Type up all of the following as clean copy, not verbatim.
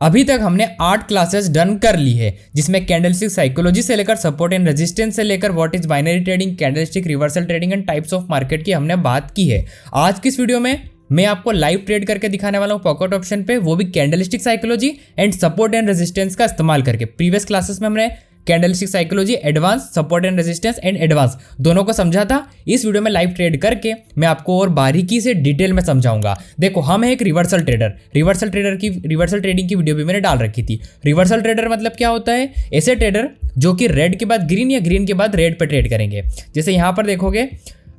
अभी तक हमने 8 क्लासेस डन कर ली है, जिसमें कैंडलस्टिक साइकोलॉजी से लेकर सपोर्ट एंड रेजिस्टेंस से लेकर what is binary trading, candlestick reversal trading and types of market की हमने बात की है। आज की इस वीडियो में मैं आपको लाइव ट्रेड करके दिखाने वाला हूं पॉकेट ऑप्शन पे, वो भी candlestick psychology and support and resistance का इस्तेमाल करके। प्रीवियस क्लासेस में हमने candlestick psychology advance, support and resistance and advance दोनों को समझा था। इस वीडियो में लाइव ट्रेड करके मैं आपको और बारीकी से डिटेल में समझाऊंगा। देखो, हम है एक रिवर्सल ट्रेडर। रिवर्सल ट्रेडिंग की वीडियो भी मैंने डाल रखी थी। रिवर्सल ट्रेडर मतलब क्या होता है? ऐसे ट्रेडर जो कि रेड के बाद ग्रीन या ग्रीन के बाद रेड पे ट्रेड करेंगे। जैसे यहाँ पर देखोगे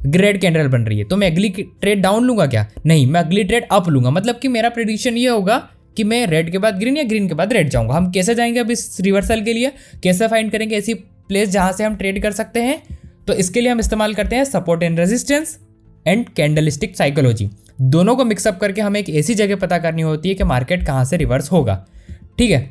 रेड कैंडल बन रही है, तो मैं अगली ट्रेड डाउन लूंगा क्या? नहीं, मैं अगली ट्रेड अप लूंगा। मतलब कि मेरा प्रेडिक्शन ये होगा कि मैं रेड के बाद ग्रीन या ग्रीन के बाद रेड जाऊंगा। हम कैसे जाएंगे अब इस रिवर्सल के लिए, कैसे फाइंड करेंगे ऐसी प्लेस जहां से हम ट्रेड कर सकते हैं? तो इसके लिए हम इस्तेमाल करते हैं support and resistance and candlestick psychology. दोनों को मिक्सअप करके हमें एक ऐसी जगह पता करनी होती है कि मार्केट कहां से रिवर्स होगा। ठीक है,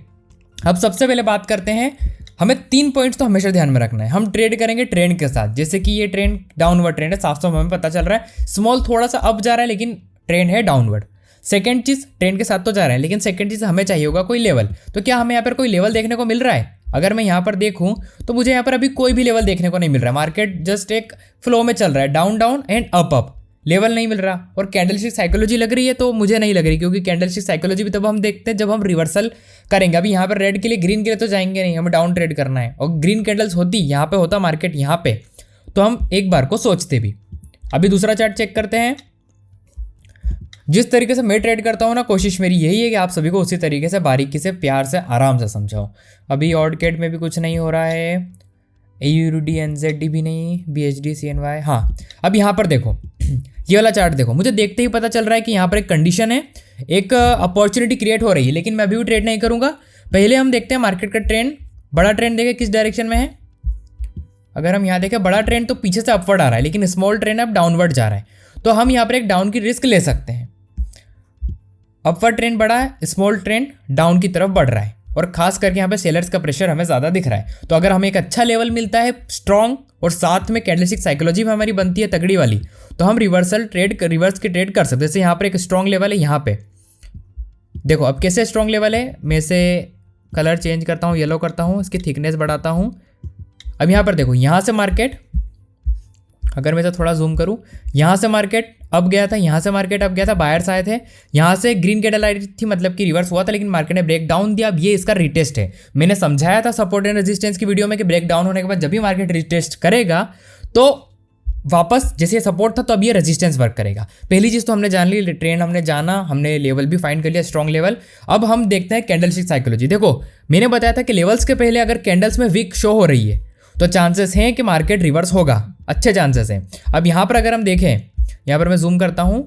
अब सबसे पहले बात करते हैं, हमें 3 पॉइंट्स तो हमेशा ध्यान में रखना है। हम ट्रेड करेंगे ट्रेंड के साथ। जैसे कि ये ट्रेंड डाउनवर्ड ट्रेंड है, साफ साफ हमें पता चल रहा है। स्मॉल थोड़ा सा अप जा रहा है लेकिन ट्रेंड है डाउनवर्ड। सेकंड चीज, ट्रेंड के साथ तो जा रहे हैं, लेकिन सेकंड चीज हमें चाहिए होगा कोई लेवल। तो क्या हमें यहाँ पर कोई लेवल देखने को मिल रहा है? अगर मैं यहाँ पर देखूँ तो मुझे यहाँ पर अभी कोई भी लेवल देखने को नहीं मिल रहा। मार्केट जस्ट एक फ्लो में चल रहा है, down down and up up, level नहीं मिल रहा। और कैंडलस्टिक साइकोलॉजी लग रही है तो मुझे नहीं लग रही, क्योंकि कैंडलस्टिक साइकोलॉजी भी तब हम देखते हैं जब हम रिवर्सल करेंगे। अभी यहाँ पर रेड के लिए ग्रीन के लिए तो जाएंगे नहीं, हमें डाउन ट्रेड करना है। और ग्रीन कैंडल्स होती यहाँ पे, होता मार्केट यहाँ पे, तो हम एक बार को सोचते भी। अभी दूसरा चार्ट चेक करते हैं। जिस तरीके से मैं ट्रेड करता हूँ ना, कोशिश मेरी यही है कि आप सभी को उसी तरीके से बारीकी से, प्यार से, आराम से समझाओ। अभी ऑडकेट में भी कुछ नहीं हो रहा है, AUD NZD भी नहीं, BHD CNY। हाँ, अब यहाँ पर देखो, ये वाला चार्ट देखो, मुझे देखते ही पता चल रहा है कि यहाँ पर एक कंडीशन है, एक अपॉर्चुनिटी क्रिएट हो रही है। लेकिन मैं अभी भी ट्रेड नहीं करूँगा। पहले हम देखते हैं मार्केट का ट्रेंड। बड़ा ट्रेंड देखें किस डायरेक्शन में है। अगर हम यहाँ देखें बड़ा ट्रेंड तो पीछे से अपवर्ड आ रहा है, लेकिन स्मॉल ट्रेंड अब डाउनवर्ड जा रहा है। तो हम यहाँ पर एक डाउन की रिस्क ले सकते हैं। अपवर्ड ट्रेंड बढ़ा है, स्मॉल ट्रेंड डाउन की तरफ बढ़ रहा है, और खास करके यहाँ पे सेलर्स का प्रेशर हमें ज़्यादा दिख रहा है। तो अगर हमें एक अच्छा लेवल मिलता है स्ट्रॉन्ग, और साथ में कैंडलस्टिक साइकोलॉजी में हमारी बनती है तगड़ी वाली, तो हम रिवर्स की ट्रेड कर सकते हैं। जैसे यहाँ पर एक स्ट्रॉन्ग लेवल है, यहाँ पे देखो अब कैसे स्ट्रॉन्ग लेवल है। मैं इसे कलर चेंज करता हूँ, येलो करता हूँ, इसकी थिकनेस बढ़ाता हूँ। अब यहाँ पर देखो, यहाँ से मार्केट, अगर मैं इसे थोड़ा जूम करूँ, यहाँ से मार्केट अब गया था, यहाँ से मार्केट अब गया था, बायर्स आए थे, यहाँ से ग्रीन कैंडल आई थी, मतलब कि रिवर्स हुआ था, लेकिन मार्केट ने ब्रेक डाउन दिया। अब ये इसका रिटेस्ट है। मैंने समझाया था सपोर्ट एंड रेजिस्टेंस की वीडियो में कि ब्रेक डाउन होने के बाद जब भी मार्केट रिटेस्ट करेगा तो वापस, जैसे ये सपोर्ट था तो अब ये रेजिस्टेंस वर्क करेगा। पहली चीज़ तो हमने जान ली, ट्रेंड हमने जाना, हमने लेवल भी फाइंड कर लिया, स्ट्रॉन्ग लेवल। अब हम देखते हैं कैंडलस्टिक साइकोलॉजी। देखो, मैंने बताया था कि लेवल्स के पहले अगर कैंडल्स में वीक शो हो रही है तो चांसेस हैं कि मार्केट रिवर्स होगा, अच्छे चांसेस हैं। अब यहाँ पर अगर हम देखें, यहाँ पर मैं जूम करता हूँ,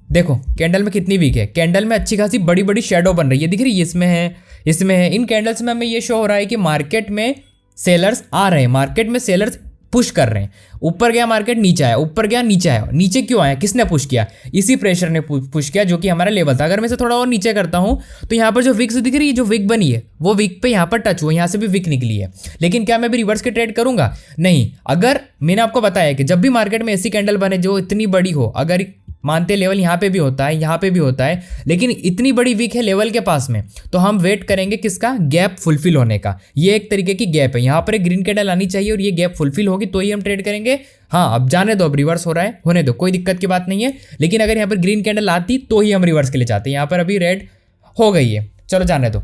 देखो कैंडल में कितनी वीक है। कैंडल में अच्छी खासी बड़ी बड़ी शेडो बन रही है, दिख रही है, इसमें है, इसमें है। इन कैंडल्स में हमें ये शो हो रहा है कि मार्केट में सेलर्स आ रहे हैं, मार्केट में सेलर्स पुश कर रहे हैं। ऊपर गया मार्केट, नीचे आया, ऊपर गया, नीचे आया। नीचे क्यों आया? किसने पुश किया? इसी प्रेशर ने पुश किया, जो कि हमारा लेवल था। अगर मैं इसे थोड़ा और नीचे करता हूं तो यहाँ पर जो विक्स दिख रही है, जो विक बनी है, वो विक पे यहाँ पर टच हुआ, यहाँ से भी विक निकली है। लेकिन क्या मैं भी रिवर्स के ट्रेड करूंगा? नहीं। अगर मैंने आपको बताया कि जब भी मार्केट में ऐसी कैंडल बने जो इतनी बड़ी हो, अगर मानते लेवल यहाँ पे भी होता है, यहाँ पे भी होता है, लेकिन इतनी बड़ी वीक है लेवल के पास में, तो हम वेट करेंगे किसका? गैप फुलफिल होने का। ये एक तरीके की गैप है, यहाँ पर एक ग्रीन कैंडल आनी चाहिए और ये गैप फुलफिल होगी तो ही हम ट्रेड करेंगे। हाँ, अब जाने दो, अब रिवर्स हो रहा है, होने दो, कोई दिक्कत की बात नहीं है। लेकिन अगर यहाँ पर ग्रीन कैंडल आती तो ही हम रिवर्स के लिए जाते हैं। यहाँ पर अभी रेड हो गई है, चलो जाने दो।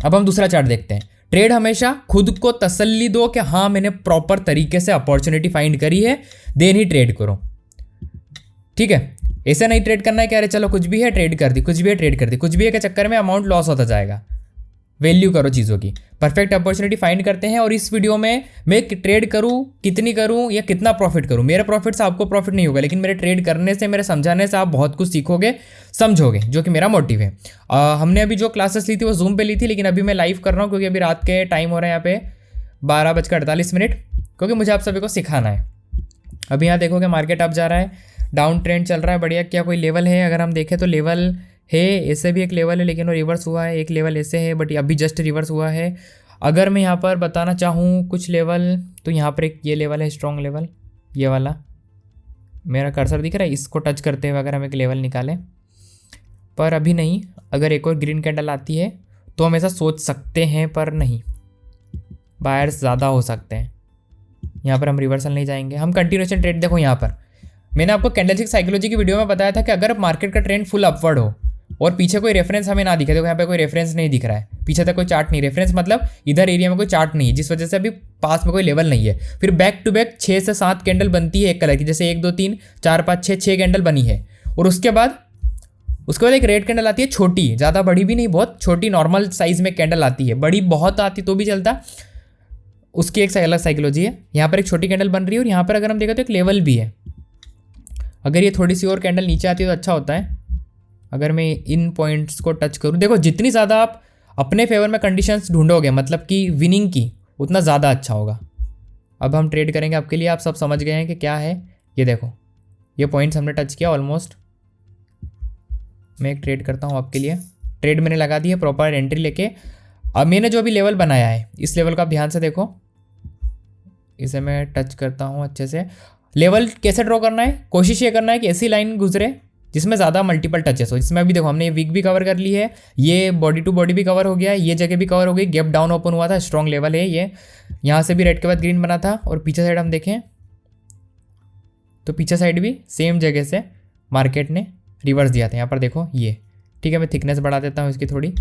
अब हम दूसरा चार्ट देखते हैं। ट्रेड हमेशा खुद को तसल्ली दो कि हाँ, मैंने प्रॉपर तरीके से अपॉर्चुनिटी फाइंड करी है, देन ही ट्रेड करो। ठीक है, ऐसा नहीं ट्रेड करना है कि अरे चलो कुछ भी है ट्रेड कर दी, कुछ भी है ट्रेड कर दी, कुछ भी है के चक्कर में अमाउंट लॉस होता जाएगा। वैल्यू करो चीज़ों की, परफेक्ट अपॉर्चुनिटी फाइंड करते हैं। और इस वीडियो में मैं ट्रेड करूं, कितनी करूं या कितना प्रॉफिट करूं, मेरे प्रॉफिट से आपको प्रॉफिट नहीं होगा, लेकिन मेरे ट्रेड करने से, मेरे समझाने से आप बहुत कुछ सीखोगे, समझोगे, जो कि मेरा मोटिव है। हमने अभी जो क्लासेस ली थी वो जूम पे ली थी, लेकिन अभी मैं लाइव कर रहा हूँ क्योंकि अभी रात के टाइम हो रहा है यहाँ पे 12:48, क्योंकि मुझे आप सभी को सिखाना है। अभी यहाँ देखोगे मार्केट अप जा रहा है, डाउन ट्रेंड चल रहा है, बढ़िया। क्या कोई लेवल है? अगर हम देखें तो लेवल है, ऐसे भी एक लेवल है लेकिन वो रिवर्स हुआ है। एक लेवल ऐसे है बट अभी जस्ट रिवर्स हुआ है। अगर मैं यहाँ पर बताना चाहूँ कुछ लेवल, तो यहाँ पर एक ये लेवल है, स्ट्रॉन्ग लेवल, ये वाला मेरा कर्सर दिख रहा है, इसको टच करते हुए अगर हम एक लेवल निकालें, पर अभी नहीं। अगर एक और ग्रीन कैंडल आती है तो हम ऐसा सोच सकते हैं पर नहीं, बायर्स ज़्यादा हो सकते हैं। यहाँ पर हम रिवर्सल नहीं जाएंगे, हम कंटिन्यूएशन ट्रेड। देखो यहाँ पर मैंने आपको कैंडलस्टिक साइकोलॉजी की वीडियो में बताया था कि अगर मार्केट का ट्रेंड फुल अपवर्ड हो और पीछे कोई रेफरेंस हमें ना दिखे, देखो यहाँ पे कोई रेफरेंस नहीं दिख रहा है, पीछे तक कोई चार्ट नहीं, रेफरेंस मतलब इधर एरिया में कोई चार्ट नहीं है, जिस वजह से अभी पास में कोई लेवल नहीं है। फिर बैक टू बैक 6 से 7 कैंडल बनती है एक कलर की, जैसे 1 2 3 4 5 6 कैंडल बनी है। और उसके बाद एक रेड कैंडल आती है छोटी, ज़्यादा बड़ी भी नहीं, बहुत छोटी नॉर्मल साइज में कैंडल आती है, बड़ी बहुत आती तो भी चलता, उसकी एक अलग साइकोलॉजी है। यहाँ पर एक छोटी कैंडल बन रही है और यहाँ पर अगर हम देखें तो एक लेवल भी है। अगर ये थोड़ी सी और कैंडल नीचे आती है तो अच्छा होता है। अगर मैं इन पॉइंट्स को टच करूँ, देखो जितनी ज़्यादा आप अपने फेवर में कंडीशंस ढूंढोगे, मतलब कि विनिंग की, उतना ज़्यादा अच्छा होगा। अब हम ट्रेड करेंगे आपके लिए, आप सब समझ गए हैं कि क्या है। ये देखो ये पॉइंट्स हमने टच किया ऑलमोस्ट। मैं एक ट्रेड करता हूँ आपके लिए, ट्रेड मैंने लगा दी है प्रॉपर एंट्री लेके। अब मैंने जो भी लेवल बनाया है, इस लेवल को आप ध्यान से देखो, इसे मैं टच करता हूँ अच्छे से। लेवल कैसे ड्रॉ करना है, कोशिश ये करना है कि ऐसी लाइन गुजरे जिसमें ज़्यादा मल्टीपल टचेस हो। जिसमें अभी देखो हमने ये वीक भी कवर कर ली है, ये बॉडी टू बॉडी भी कवर हो गया है, ये जगह भी कवर हो गई, गैप डाउन ओपन हुआ था, स्ट्रॉन्ग लेवल है ये। यहाँ से भी रेड के बाद ग्रीन बना था और पीछे साइड हम देखें तो पीछे साइड भी सेम जगह से मार्केट ने रिवर्स दिया था। यहाँ पर देखो ये, ठीक है, मैं थिकनेस बढ़ा देता हूँ इसकी थोड़ी।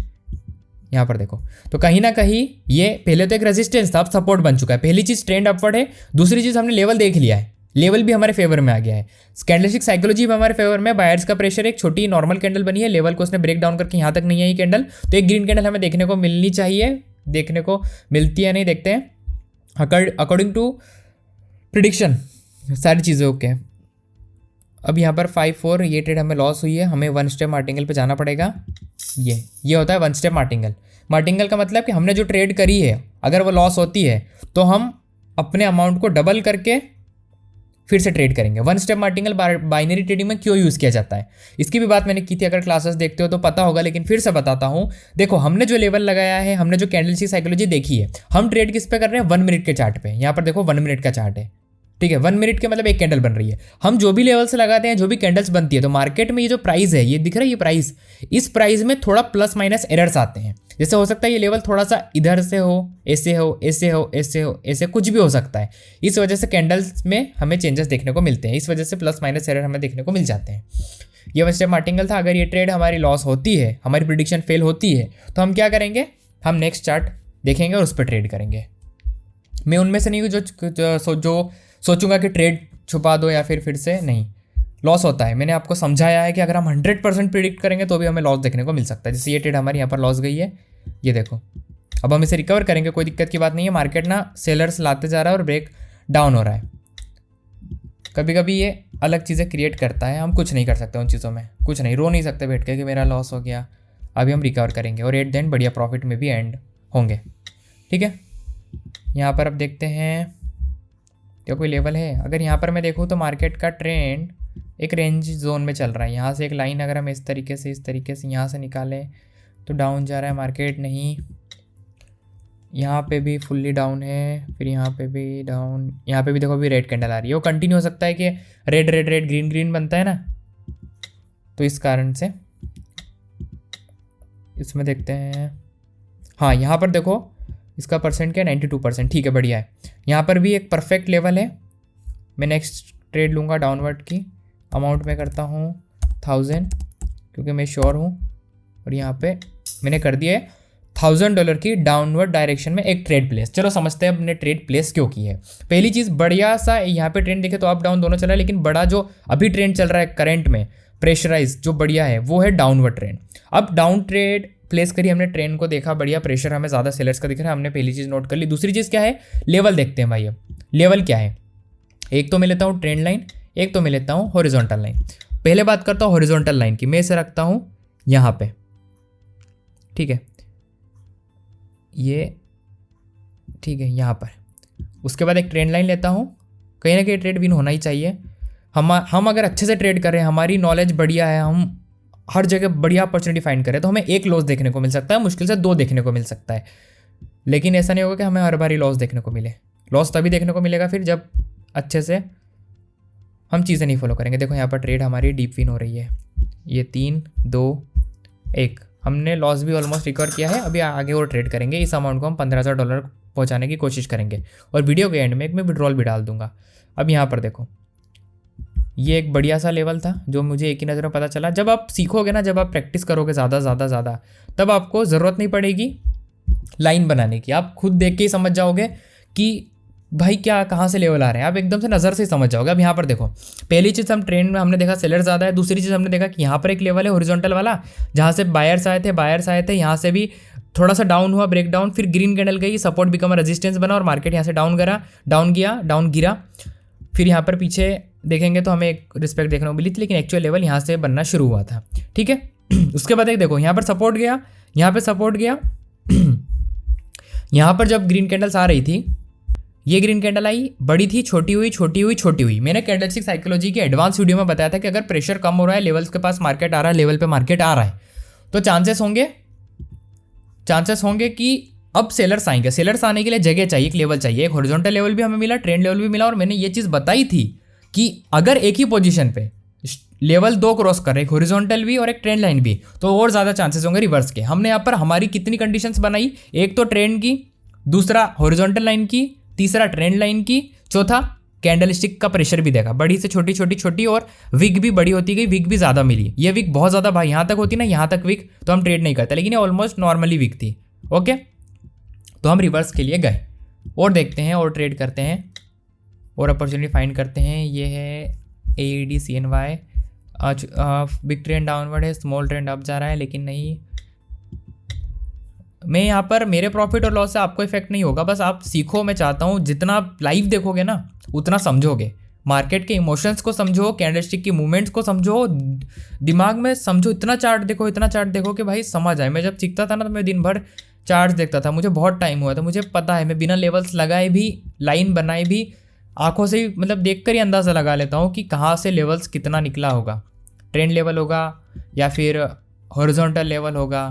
यहाँ पर देखो तो कहीं ना कहीं ये पहले तो एक रेजिस्टेंस था, अब सपोर्ट बन चुका है। पहली चीज़ ट्रेंड अपवर्ड है, दूसरी चीज़ हमने लेवल देख लिया है, लेवल भी हमारे फेवर में आ गया है। कैंडलस्टिक साइकोलॉजी भी हमारे फेवर में, बायर्स का प्रेशर, एक छोटी नॉर्मल कैंडल बनी है, लेवल को उसने ब्रेक डाउन करके यहाँ तक नहीं आई कैंडल, तो एक ग्रीन कैंडल हमें देखने को मिलनी चाहिए। देखने को मिलती है नहीं, देखते हैं अकॉर्डिंग टू प्रिडिक्शन सारी चीज़ें ओके। अब यहाँ पर 5-4 ये ट्रेड हमें लॉस हुई है, हमें 1 स्टेप मार्टिंगल पे जाना पड़ेगा। ये होता है 1 स्टेप मार्टिंगल। मार्टिंगल का मतलब कि हमने जो ट्रेड करी है अगर वो लॉस होती है तो हम अपने अमाउंट को डबल करके फिर से ट्रेड करेंगे। 1 स्टेप मार्टिंगल बाइनरी ट्रेडिंग में क्यों यूज़ किया जाता है, इसकी भी बात मैंने की थी, अगर क्लासेस देखते हो तो पता होगा, लेकिन फिर से बताता हूँ। देखो हमने जो लेवल लगाया है, हमने जो कैंडलस्टिक साइकोलॉजी देखी है, हम ट्रेड किस पे कर रहे हैं, 1 मिनट के चार्ट पे। यहाँ पर देखो 1 मिनट का चार्ट है, ठीक है, 1 मिनट के मतलब एक कैंडल बन रही है। हम जो भी लेवल से लगाते हैं, जो भी कैंडल्स बनती है, तो मार्केट में ये जो प्राइस है, ये दिख रहा है ये प्राइस, इस प्राइस में थोड़ा प्लस माइनस एरर्स आते हैं। जैसे हो सकता है ये लेवल थोड़ा सा इधर से हो, ऐसे हो, ऐसे हो, ऐसे हो, ऐसे कुछ भी हो सकता है। इस वजह से कैंडल्स में हमें चेंजेस देखने को मिलते हैं, इस वजह से प्लस माइनस एरर हमें देखने को मिल जाते हैं। ये 1 स्टेप मार्टिंगल था। अगर ये ट्रेड हमारी लॉस होती है, हमारी प्रिडिक्शन फेल होती है, तो हम क्या करेंगे, हम नेक्स्ट चार्ट देखेंगे और उस पर ट्रेड करेंगे। मैं उनमें से नहीं हूँ जो सोचूंगा कि ट्रेड छुपा दो या फिर से नहीं, लॉस होता है। मैंने आपको समझाया है कि अगर हम 100% प्रिडिक्ट करेंगे तो भी हमें लॉस देखने को मिल सकता है। जैसे ये ट्रेड हमारी यहाँ पर लॉस गई है, ये देखो, अब हम इसे रिकवर करेंगे, कोई दिक्कत की बात नहीं है। मार्केट ना सेलर्स लाते जा रहा है और ब्रेक डाउन हो रहा है। कभी कभी ये अलग चीज़ें क्रिएट करता है, हम कुछ नहीं कर सकते उन चीज़ों में, कुछ नहीं, रो नहीं सकते बैठ के कि मेरा लॉस हो गया। अभी हम रिकवर करेंगे और एट द एंड बढ़िया प्रॉफिट में भी एंड होंगे, ठीक है। यहाँ पर अब देखते हैं क्या कोई लेवल है। अगर यहाँ पर मैं देखूँ तो मार्केट का ट्रेंड एक रेंज जोन में चल रहा है। यहाँ से एक लाइन अगर हम इस तरीके से यहाँ से निकालें तो डाउन जा रहा है मार्केट, नहीं, यहाँ पे भी फुल्ली डाउन है, फिर यहाँ पे भी डाउन, यहाँ पे भी देखो अभी रेड कैंडल आ रही है। वो कंटिन्यू हो सकता है कि red red red green green बनता है ना, तो इस कारण से इसमें देखते हैं। हाँ यहाँ पर देखो इसका परसेंट क्या है, 92%, ठीक है, बढ़िया है। यहाँ पर भी एक परफेक्ट लेवल है। मैं नेक्स्ट ट्रेड लूँगा डाउनवर्ड की, अमाउंट में करता हूँ 1000 क्योंकि मैं श्योर हूँ, और यहाँ पे मैंने कर दिया है $1000 की डाउनवर्ड डायरेक्शन में एक ट्रेड प्लेस। चलो समझते हैं हमने ट्रेड प्लेस क्यों की है। पहली चीज़, बढ़िया सा यहाँ पे ट्रेंड देखे तो अप डाउन दोनों चल रहा है, लेकिन बड़ा जो अभी ट्रेंड चल रहा है करंट में प्रेशराइज जो बढ़िया है वो है डाउनवर्ड ट्रेंड। अब डाउन ट्रेड प्लेस करी हमने, ट्रेंड को देखा, बढ़िया प्रेशर हमें ज़्यादा सेलर्स का दिख रहा है, हमने पहली चीज़ नोट कर ली। दूसरी चीज़ क्या है, लेवल देखते हैं भाई। अब लेवल क्या है, एक तो मैं लेता हूँ ट्रेंड लाइन, एक तो मैं लेता हूँ हॉरिजॉन्टल लाइन। पहले बात करता हूँ हॉरिजॉन्टल लाइन की, मैं इसे रखता हूँ यहाँ पे, ठीक है, ये ठीक है यहाँ पर। उसके बाद एक ट्रेंड लाइन लेता हूँ, कहीं ना कहीं ट्रेड विन होना ही चाहिए। हम अगर अच्छे से ट्रेड कर रहे हैं, हमारी नॉलेज बढ़िया है, हम हर जगह बढ़िया अपॉर्चुनिटी फाइंड करें, तो हमें एक लॉस देखने को मिल सकता है, मुश्किल से 2 देखने को मिल सकता है। लेकिन ऐसा नहीं होगा कि हमें हर बार ही लॉस देखने को मिले। लॉस तभी देखने को मिलेगा फिर जब अच्छे से हम चीज़ें नहीं फॉलो करेंगे। देखो यहाँ पर ट्रेड हमारी डीप विन हो रही है, ये 3 2 1, हमने लॉस भी ऑलमोस्ट रिकवर किया है। अभी आगे और ट्रेड करेंगे। इस अमाउंट को हम $15,000 पहुंचाने की कोशिश करेंगे और वीडियो के एंड में एक मैं विड्रॉल भी डाल दूंगा। अब यहाँ पर देखो, ये एक बढ़िया सा लेवल था जो मुझे एक ही नज़र में पता चला। जब आप सीखोगे ना, जब आप प्रैक्टिस करोगे ज़्यादा, तब आपको ज़रूरत नहीं पड़ेगी लाइन बनाने की। आप खुद देख के ही समझ जाओगे कि भाई क्या कहाँ से लेवल आ रहे हैं, आप एकदम से नज़र से ही समझ जाओगे। अब यहाँ पर देखो, पहली चीज़ हम ट्रेंड में हमने देखा सेलर ज़्यादा है। दूसरी चीज़ हमने देखा कि यहाँ पर एक लेवल है हॉरिजॉन्टल वाला, जहाँ से बायर्स आए थे, यहाँ से भी थोड़ा सा डाउन हुआ, ब्रेकडाउन, फिर ग्रीन कैंडल गई, सपोर्ट बिकम रेजिस्टेंस बना और मार्केट यहाँ से डाउन गिरा। फिर यहाँ पर पीछे देखेंगे तो हमें एक रिस्पेक्ट देखने को मिली थी, लेकिन एक्चुअल लेवल यहाँ से बनना शुरू हुआ था। ठीक है, उसके बाद एक देखो यहाँ पर सपोर्ट गया, यहाँ पर जब ग्रीन कैंडल्स आ रही थी, ये ग्रीन कैंडल आई, बड़ी थी, छोटी हुई। मैंने कैंडलस्टिक साइकोलॉजी के एडवांस वीडियो में बताया था कि अगर प्रेशर कम हो रहा है, लेवल्स के पास मार्केट आ रहा है, लेवल पे मार्केट आ रहा है, तो चांसेस होंगे कि अब सेलर्स आएंगे। सेलर्स आने के लिए जगह चाहिए, एक लेवल चाहिए। एक हॉरिजॉन्टल लेवल भी हमें मिला, ट्रेंड लेवल भी मिला, और मैंने ये चीज़ बताई थी कि अगर एक ही पोजीशन पे लेवल 2 क्रॉस कर रहे, एक हॉरिजॉन्टल भी और एक ट्रेंड लाइन भी, तो और ज़्यादा चांसेस होंगे रिवर्स के। हमने यहाँ पर हमारी कितनी कंडीशंस बनाई, एक तो ट्रेंड की, दूसरा हॉरिजॉन्टल लाइन की, तीसरा ट्रेंड लाइन की, चौथा कैंडलस्टिक का प्रेशर भी देखा, बड़ी से छोटी, और विक भी बड़ी होती गई, विक भी ज़्यादा मिली। ये विक बहुत ज़्यादा भाई यहाँ तक होती ना, यहाँ तक विक तो हम ट्रेड नहीं करते, लेकिन ये ऑलमोस्ट नॉर्मली विक थी। ओके, तो हम रिवर्स के लिए गए और देखते हैं और ट्रेड करते हैं और अपॉर्चुनिटी फाइंड करते हैं। ये है AED CNY, big trend downward है, स्मॉल ट्रेंड अप जा रहा है, लेकिन नहीं, मैं यहाँ पर मेरे प्रॉफिट और लॉस से आपको इफेक्ट नहीं होगा। बस आप सीखो, मैं चाहता हूँ जितना आप लाइव देखोगे ना उतना समझोगे, मार्केट के इमोशंस को समझो, कैंडलस्टिक की मूवमेंट्स को समझो, दिमाग में समझो, इतना चार्ट देखो कि भाई समझ आए। मैं जब सीखता था ना तो मैं दिन भर चार्ट्स देखता था, मुझे बहुत टाइम हुआ था, मुझे पता है, मैं बिना लेवल्स लगाए भी, लाइन बनाए भी, आंखों से ही मतलब देख कर ही अंदाज़ा लगा लेता हूँ कि कहाँ से लेवल्स कितना निकला होगा, ट्रेंड लेवल होगा या फिर हॉरिजॉन्टल लेवल होगा।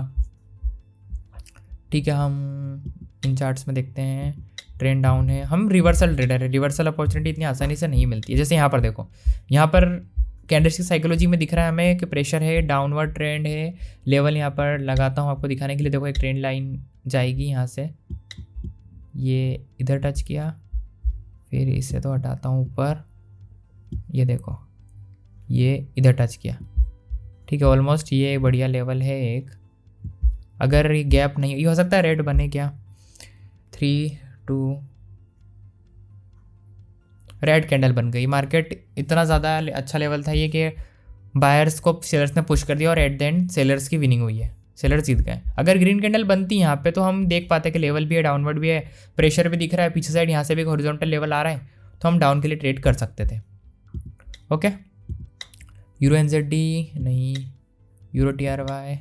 ठीक है, हम इन चार्ट्स में देखते हैं, ट्रेंड डाउन है, हम रिवर्सल ट्रेडर है, रिवर्सल अपॉर्चुनिटी इतनी आसानी से नहीं मिलती है। जैसे यहाँ पर देखो, यहाँ पर कैंडलस्टिक साइकोलॉजी में दिख रहा है हमें कि प्रेशर है, डाउनवर्ड ट्रेंड है, लेवल यहाँ पर लगाता हूँ आपको दिखाने के लिए। देखो एक ट्रेंड लाइन जाएगी यहाँ से, ये इधर टच किया, फिर इसे तो हटाता हूँ ऊपर, ये देखो ये इधर टच किया। ठीक है, ऑलमोस्ट ये बढ़िया लेवल है एक। अगर ये गैप नहीं, ये हो सकता है रेड बने क्या, 3 2 रेड कैंडल बन गई। मार्केट इतना ज़्यादा अच्छा लेवल था ये कि बायर्स को सेलर्स ने पुश कर दिया और एट द एंड सेलर्स की विनिंग हुई है, सेलर्स जीत गए। अगर ग्रीन कैंडल बनती यहाँ पे तो हम देख पाते कि लेवल भी है, डाउनवर्ड भी है, प्रेशर भी दिख रहा है, पीछे साइड यहाँ से भी हॉरिजॉन्टल लेवल आ रहा है, तो हम डाउन के लिए ट्रेड कर सकते थे। ओके, यूरो NZD नहीं, यूरो TRY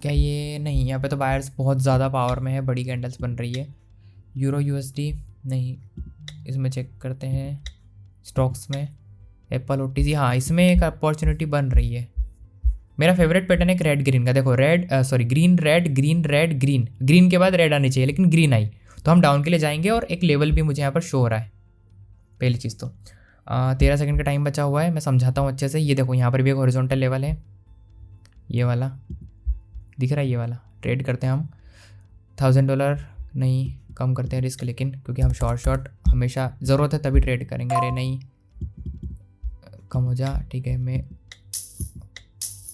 क्या ये नहीं, यहाँ पे तो बायर्स बहुत ज़्यादा पावर में है, बड़ी कैंडल्स बन रही है। यूरो USD नहीं, इसमें चेक करते हैं स्टॉक्स में, एप्पल OTC, हाँ इसमें एक अपॉर्चुनिटी बन रही है। मेरा फेवरेट पैटर्न है रेड ग्रीन का, देखो green red green red green, green के बाद रेड आनी चाहिए लेकिन ग्रीन आई, तो हम डाउन के लिए जाएंगे और एक लेवल भी मुझे यहाँ पर शो हो रहा है। पहली चीज़ तो 13 सेकंड का टाइम बचा हुआ है, मैं समझाता हूँ अच्छे से। ये देखो यहाँ पर भी एक हॉरिजॉन्टल लेवल है, ये वाला दिख रहा है, ये वाला ट्रेड करते हैं हम। $1000 नहीं, कम करते हैं रिस्क, लेकिन क्योंकि हम शॉर्ट हमेशा ज़रूरत है तभी ट्रेड करेंगे। अरे नहीं, कम हो जा, ठीक है। मैं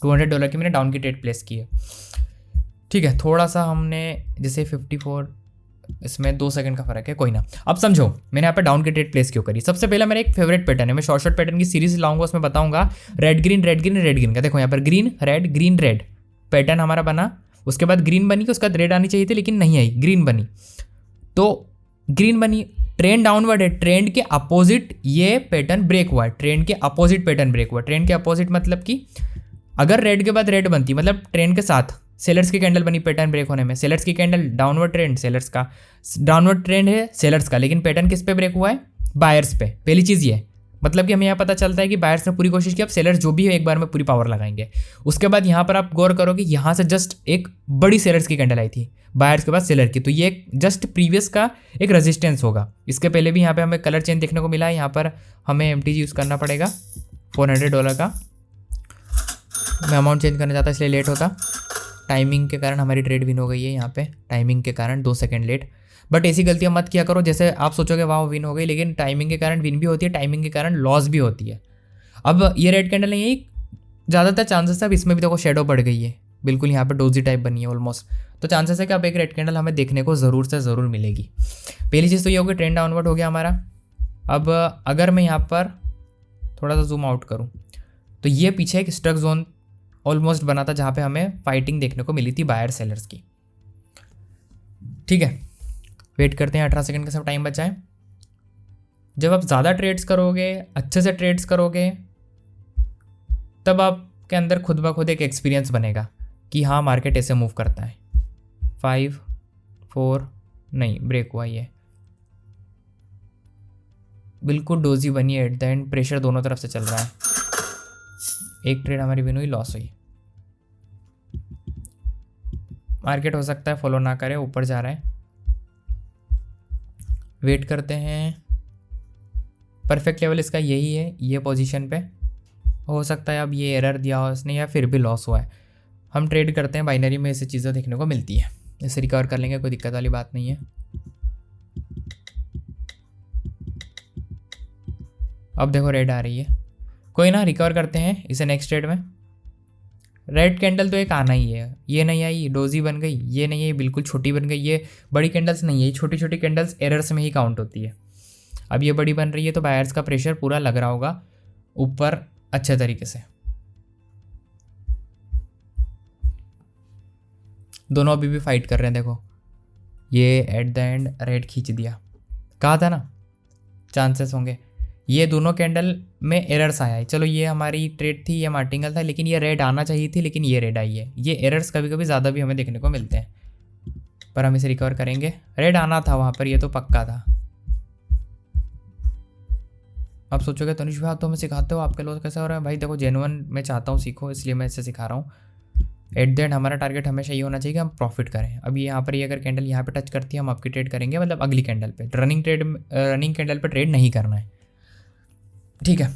$200 की मैंने डाउन की ट्रेड प्लेस की है। ठीक है, थोड़ा सा हमने जैसे 54, इसमें 2 सेकंड का फर्क है, कोई ना। अब समझो मैंने यहाँ पे डाउन की ट्रेड प्लेस क्यों करी। सबसे पहले मेरा एक फेवरेट पैटर्न है, मैं शॉर्ट पैटर्न की सीरीज लाऊंगा, उसमें बताऊंगा red green red green red green का। देखो यहाँ पर ग्रीन रेड पैटर्न हमारा बना, उसके बाद ग्रीन बनी, उसके बाद रेड आनी चाहिए थी लेकिन नहीं आई, ग्रीन बनी। तो ग्रीन बनी, ट्रेंड डाउनवर्ड है, ट्रेंड के अपोजिट ये पैटर्न ब्रेक हुआ है, ट्रेंड के अपोजिट पैटर्न ब्रेक हुआ। ट्रेंड के अपोजिट मतलब कि अगर रेड के बाद रेड बनती, मतलब ट्रेंड के साथ सेलर्स की कैंडल बनी पैटर्न ब्रेक होने में, सेलर्स की कैंडल डाउनवर्ड ट्रेंड, सेलर्स का डाउनवर्ड ट्रेंड है सेलर्स का, लेकिन पैटर्न किस पे ब्रेक हुआ है, बायर्स पे। पहली चीज़ ये, मतलब कि हमें यहाँ पता चलता है कि बायर्स ने पूरी कोशिश की, अब सेलर्स जो भी है एक बार में पूरी पावर लगाएंगे। उसके बाद यहाँ पर आप गौर करो कि यहाँ से जस्ट एक बड़ी सेलर्स की कैंडल आई थी, बायर्स के बाद सेलर की, तो ये जस्ट प्रीवियस का एक रेजिस्टेंस होगा। इसके पहले भी यहाँ पे हमें कलर चेंज देखने को मिला है, यहाँ पर हमें MTG यूज़ करना पड़ेगा $400 का। मैं अमाउंट चेंज करना चाहता इसलिए लेट होता। टाइमिंग के कारण हमारी ट्रेड विन हो गई है यहाँ पे, टाइमिंग के कारण 2 सेकंड लेट। बट ऐसी गलतियाँ मत किया करो, जैसे आप सोचोगे वाह विन हो गई, लेकिन टाइमिंग के कारण विन भी होती है, टाइमिंग के कारण लॉस भी होती है। अब ये रेड कैंडल नहीं है, ज़्यादातर चांसेस है अब इसमें भी देखो शेडो बढ़ गई है, बिल्कुल यहाँ पे डोजी टाइप बनी है ऑलमोस्ट। तो चांसेस है कि अब एक रेड कैंडल हमें देखने को ज़रूर से ज़रूर मिलेगी। पहली चीज़ तो ये होगी ट्रेंड डाउनवर्ड हो गया हमारा। अब अगर मैं यहाँ पर थोड़ा सा जूम आउट करूँ तो ये पीछे एक स्ट्रक जोन ऑलमोस्ट बना था जहाँ पे हमें फाइटिंग देखने को मिली थी बायर सेलर्स की। ठीक है, वेट करते हैं 18 सेकंड का सब टाइम बचा है। जब आप ज़्यादा ट्रेड्स करोगे, अच्छे से ट्रेड्स करोगे, तब आपके अंदर खुद ब खुद एक एक्सपीरियंस बनेगा कि हाँ मार्केट ऐसे मूव करता है। 5 4 नहीं ब्रेक हुआ, ये बिल्कुल डोजी बनी है एट द एंड, प्रेशर दोनों तरफ से चल रहा है। एक ट्रेड हमारी विन हुई, लॉस हुई। मार्केट हो सकता है फॉलो ना करे, ऊपर जा रहा है। वेट करते हैं, परफेक्ट लेवल इसका यही है, ये पोजीशन पे। हो सकता है अब ये एरर दिया हो इसने या फिर भी लॉस हुआ है। हम ट्रेड करते हैं बाइनरी में, ऐसी चीज़ें देखने को मिलती है, इसे रिकवर कर लेंगे, कोई दिक्कत वाली बात नहीं है। अब देखो रेड आ रही है, कोई ना, रिकवर करते हैं इसे नेक्स्ट ट्रेड में। रेड कैंडल तो एक आना ही है, ये नहीं आई डोजी बन गई, ये नहीं आई बिल्कुल छोटी बन गई, ये बड़ी कैंडल्स नहीं है, ये छोटी छोटी कैंडल्स एरर्स में ही काउंट होती है। अब ये बड़ी बन रही है तो बायर्स का प्रेशर पूरा लग रहा होगा ऊपर अच्छे तरीके से। दोनों अभी भी फाइट कर रहे हैं, देखो ये एट द एंड रेड खींच दिया, कहा था ना चांसेस होंगे। ये दोनों कैंडल में एरर्स आया है, चलो ये हमारी ट्रेड थी, ये मार्टिंगल था, लेकिन ये रेड आना चाहिए थी, लेकिन ये रेड आई है। ये एरर्स कभी कभी ज़्यादा भी हमें देखने को मिलते हैं, पर हम इसे रिकवर करेंगे। रेड आना था वहाँ पर, ये तो पक्का था। आप सोचोगे तनुष भाई तो हमें सिखाते हो, आपके लोग कैसे हो रहा है? भाई देखो जेन्युइन मैं चाहता हूँ सीखो, इसलिए मैं इसे सिखा रहा हूँ। एट द एंड हमारा टारगेट हमेशा ये होना चाहिए कि हम प्रॉफिट करें। अब यहाँ पर ये अगर कैंडल यहाँ पे टच करती है, हम आपकी ट्रेड करेंगे, मतलब अगली कैंडल पे। रनिंग कैंडल पे ट्रेड नहीं करना है, ठीक है।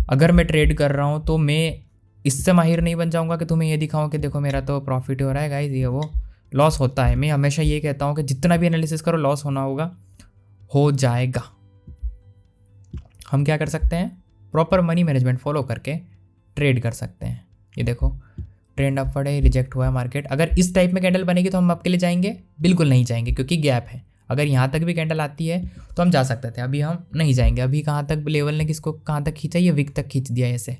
अगर मैं ट्रेड कर रहा हूँ तो मैं इससे माहिर नहीं बन जाऊँगा कि तुम्हें ये दिखाऊँ कि देखो मेरा तो प्रॉफिट हो रहा है गाइस, ये वो लॉस होता है। मैं हमेशा ये कहता हूँ कि जितना भी एनालिसिस करो लॉस होना होगा, हो जाएगा। हम क्या कर सकते हैं, प्रॉपर मनी मैनेजमेंट फॉलो करके ट्रेड कर सकते हैं। ये देखो ट्रेंड अपवर्ड है, रिजेक्ट हुआ है मार्केट। अगर इस टाइप में कैंडल बनेगी तो हम आपके लिए जाएंगे, बिल्कुल नहीं जाएंगे, क्योंकि गैप है। अगर यहाँ तक भी कैंडल आती है तो हम जा सकते थे, अभी हम नहीं जाएंगे। अभी कहाँ तक लेवल ने किसको कहाँ तक खींचा, ये विक तक खींच दिया ऐसे।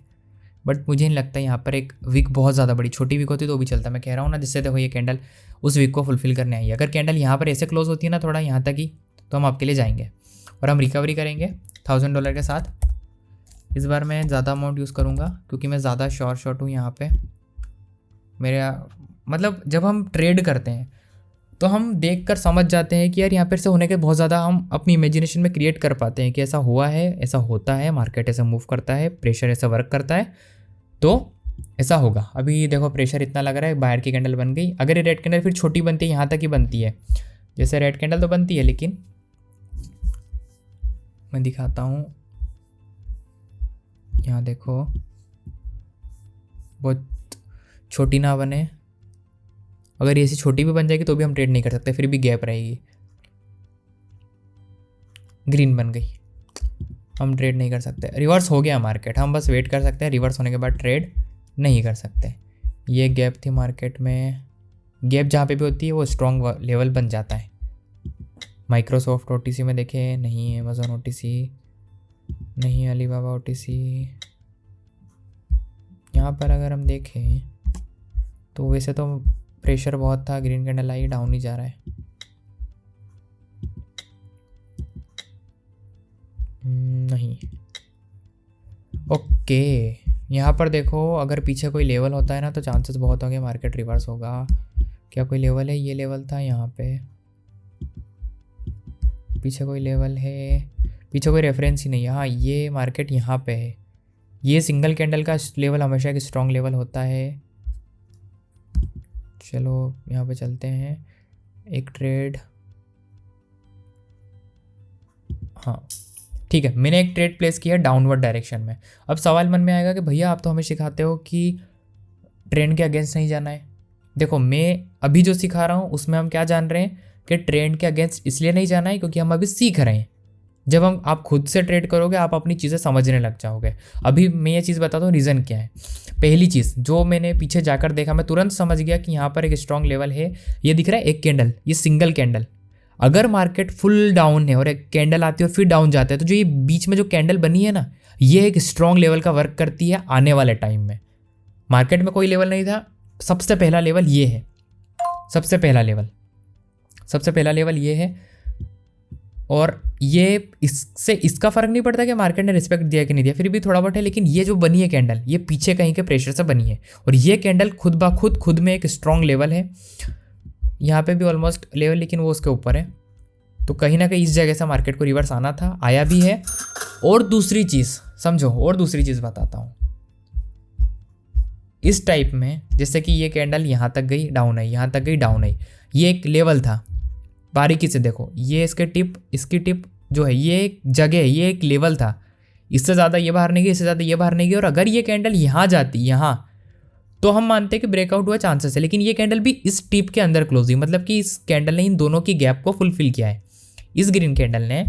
बट मुझे नहीं लगता यहाँ पर एक विक बहुत ज़्यादा बड़ी, छोटी विक होती तो भी चलता। मैं कह रहा हूँ ना, जिससे देखो ये कैंडल उस विक को फुलफिल करने आई है। अगर कैंडल यहाँ पर ऐसे क्लोज होती है ना, थोड़ा यहाँ तक ही, तो हम आपके लिए जाएंगे और हम रिकवरी करेंगे $1000 के साथ। इस बार मैं ज़्यादा अमाउंट यूज़ करूँगा क्योंकि मैं ज़्यादा शॉर्ट हूँ यहाँ पे। मेरा मतलब जब हम ट्रेड करते हैं तो हम देखकर समझ जाते हैं कि यार यहाँ पर से होने के बहुत ज़्यादा हम अपनी इमेजिनेशन में क्रिएट कर पाते हैं कि ऐसा हुआ है, ऐसा होता है, मार्केट ऐसा मूव करता है, प्रेशर ऐसा वर्क करता है, तो ऐसा होगा। अभी देखो प्रेशर इतना लग रहा है, बाहर की कैंडल बन गई। अगर ये रेड कैंडल फिर छोटी बनती है, यहाँ तक ही बनती है, जैसे रेड कैंडल तो बनती है, लेकिन मैं दिखाता हूँ, यहाँ देखो बहुत छोटी ना बने। अगर ऐसी छोटी भी बन जाएगी तो भी हम ट्रेड नहीं कर सकते, फिर भी गैप रहेगी। ग्रीन बन गई, हम ट्रेड नहीं कर सकते। रिवर्स हो गया मार्केट, हम बस वेट कर सकते हैं, रिवर्स होने के बाद ट्रेड नहीं कर सकते। ये गैप थी मार्केट में, गैप जहाँ पे भी होती है वो स्ट्रॉन्ग लेवल बन जाता है। माइक्रोसॉफ्ट ओटीसी में देखें, नहीं अमेजोन ओटीसी, नहीं अलीबाबा ओटीसी। यहाँ पर अगर हम देखें तो वैसे तो प्रेशर बहुत था, ग्रीन कैंडल आई, डाउन ही जा रहा है। नहीं, ओके। यहाँ पर देखो अगर पीछे कोई लेवल होता है ना तो चांसेस बहुत होंगे मार्केट रिवर्स होगा। क्या कोई लेवल है? ये लेवल था यहाँ पे, पीछे कोई लेवल है? पीछे कोई रेफरेंस ही नहीं है। हाँ, ये मार्केट यहाँ पे है। ये सिंगल कैंडल का लेवल हमेशा एक स्ट्रॉन्ग लेवल होता है। चलो यहाँ पे चलते हैं, एक ट्रेड। हाँ ठीक है, मैंने एक ट्रेड प्लेस किया डाउनवर्ड डायरेक्शन में। अब सवाल मन में आएगा कि भैया आप तो हमें सिखाते हो कि ट्रेंड के अगेंस्ट नहीं जाना है। देखो मैं अभी जो सिखा रहा हूँ उसमें हम क्या जान रहे हैं कि ट्रेंड के अगेंस्ट इसलिए नहीं जाना है क्योंकि हम अभी सीख रहे हैं। जब आप खुद से ट्रेड करोगे आप अपनी चीज़ें समझने लग जाओगे। अभी मैं ये चीज़ बताता हूँ रीज़न क्या है। पहली चीज़ जो मैंने पीछे जाकर देखा, मैं तुरंत समझ गया कि यहाँ पर एक स्ट्रॉन्ग लेवल है। ये दिख रहा है एक कैंडल, ये सिंगल कैंडल। अगर मार्केट फुल डाउन है और एक कैंडल आती है और फिर डाउन जाता है, तो जो ये बीच में जो कैंडल बनी है ना, ये एक स्ट्रॉन्ग लेवल का वर्क करती है आने वाले टाइम में। मार्केट में कोई लेवल नहीं था, सबसे पहला लेवल ये है, सबसे पहला लेवल ये है। और ये इससे इसका फ़र्क नहीं पड़ता कि मार्केट ने रिस्पेक्ट दिया कि नहीं दिया, फिर भी थोड़ा बहुत है। लेकिन ये जो बनी है कैंडल, ये पीछे कहीं के प्रेशर से बनी है और ये कैंडल खुद में एक स्ट्रॉन्ग लेवल है। यहाँ पे भी ऑलमोस्ट लेवल, लेकिन वो उसके ऊपर है। तो कहीं ना कहीं इस जगह से मार्केट को रिवर्स आना था, आया भी है। और दूसरी चीज़ समझो, और दूसरी चीज़ बताता हूँ। इस टाइप में जैसे कि ये कैंडल यहाँ तक गई डाउन आई, यहाँ तक गई डाउन आई, ये एक लेवल था। बारीकी से देखो, ये इसकी टिप जो है, ये एक जगह है, ये एक लेवल था। इससे ज़्यादा ये बाहर नहीं गई, इससे ज़्यादा ये बाहर नहीं गई। और अगर ये कैंडल यहाँ जाती यहाँ, तो हम मानते हैं कि ब्रेकआउट हुआ चांसेस है। लेकिन ये कैंडल भी इस टिप के अंदर क्लोज हुई, मतलब कि इस कैंडल ने इन दोनों की गैप को फुलफिल किया है। इस ग्रीन कैंडल ने,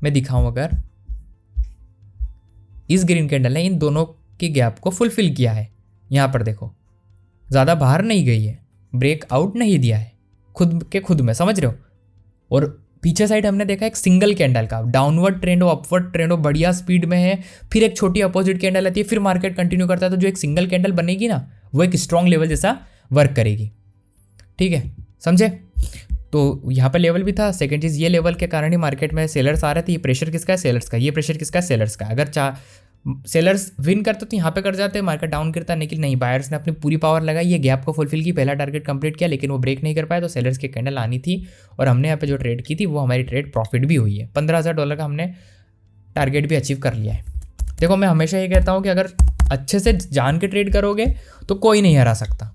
मैं दिखाऊं अगर, इस ग्रीन कैंडल ने इन दोनों की गैप को फुलफिल किया है। यहाँ पर देखो, ज़्यादा बाहर नहीं गई है, ब्रेकआउट नहीं दिया है खुद में, समझ रहे हो। और पीछे साइड हमने देखा एक सिंगल कैंडल का डाउनवर्ड ट्रेंड हो, अपवर्ड ट्रेंड हो, बढ़िया स्पीड में है, फिर एक छोटी अपोजिट कैंडल आती है, फिर मार्केट कंटिन्यू करता है। तो जो एक सिंगल कैंडल बनेगी ना, वो एक स्ट्रॉन्ग लेवल जैसा वर्क करेगी। ठीक है, समझे। तो यहाँ पर लेवल भी था। सेकंड चीज़, ये लेवल के कारण ही मार्केट में सेलर्स आ रहे थे। ये प्रेशर किसका है? सेलर्स का। ये प्रेशर किसका है? सेलर्स का। अगर सेलर्स विन करते तो यहाँ पे कर जाते, मार्केट डाउन गिरता, लेकिन नहीं, बायर्स ने अपनी पूरी पावर लगाई, ये गैप को फुलफिल की, पहला टारगेट कंप्लीट किया, लेकिन वो ब्रेक नहीं कर पाया। तो सेलर्स की कैंडल आनी थी और हमने यहाँ पे जो ट्रेड की थी वो हमारी ट्रेड प्रॉफिट भी हुई है। $15,000 का हमने टारगेट भी अचीव कर लिया है। देखो मैं हमेशा ये कहता हूँ कि अगर अच्छे से जान के ट्रेड करोगे तो कोई नहीं हरा सकता।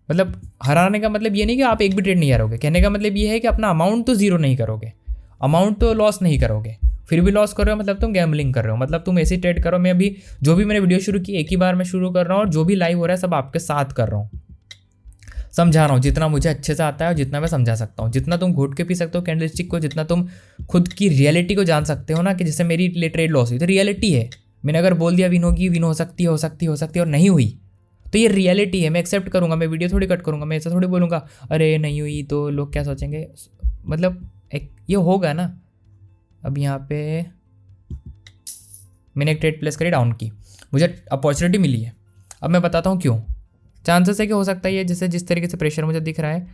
मतलब हराने का मतलब ये नहीं कि आप एक भी ट्रेड नहीं हारोगे, कहने का मतलब ये है कि अपना अमाउंट तो जीरो नहीं करोगे, अमाउंट तो लॉस नहीं करोगे। फिर भी लॉस कर रहे हो मतलब तुम गैम्बलिंग कर रहे हो, मतलब तुम ऐसी ट्रेड करो। मैं अभी जो भी मैंने वीडियो शुरू की एक ही बार मैं शुरू कर रहा हूँ और जो भी लाइव हो रहा है सब आपके साथ कर रहा हूँ, समझा रहा हूँ जितना मुझे अच्छे से आता है और जितना मैं समझा सकता हूँ। जितना तुम घोट के पी सकते हो कैंडलस्टिक को, जितना तुम खुद की रियलिटी को जान सकते हो ना, कि जैसे मेरी ट्रेड लॉस हुई तो रियलिटी है। मैंने अगर बोल दिया विन होगी, विन हो सकती है और नहीं हुई तो ये रियलिटी है, मैं एक्सेप्ट करूँगा। मैं वीडियो थोड़ी कट करूँगा, मैं ऐसा थोड़ी बोलूँगा अरे नहीं हुई तो लोग क्या सोचेंगे। मतलब एक ये होगा ना। अब यहाँ पे मैंने एक ट्रेड प्लेस करी डाउन की, मुझे अपॉर्चुनिटी मिली है। अब मैं बताता हूँ क्यों। चांसेस है कि हो सकता है ये जैसे जिस तरीके से प्रेशर मुझे दिख रहा है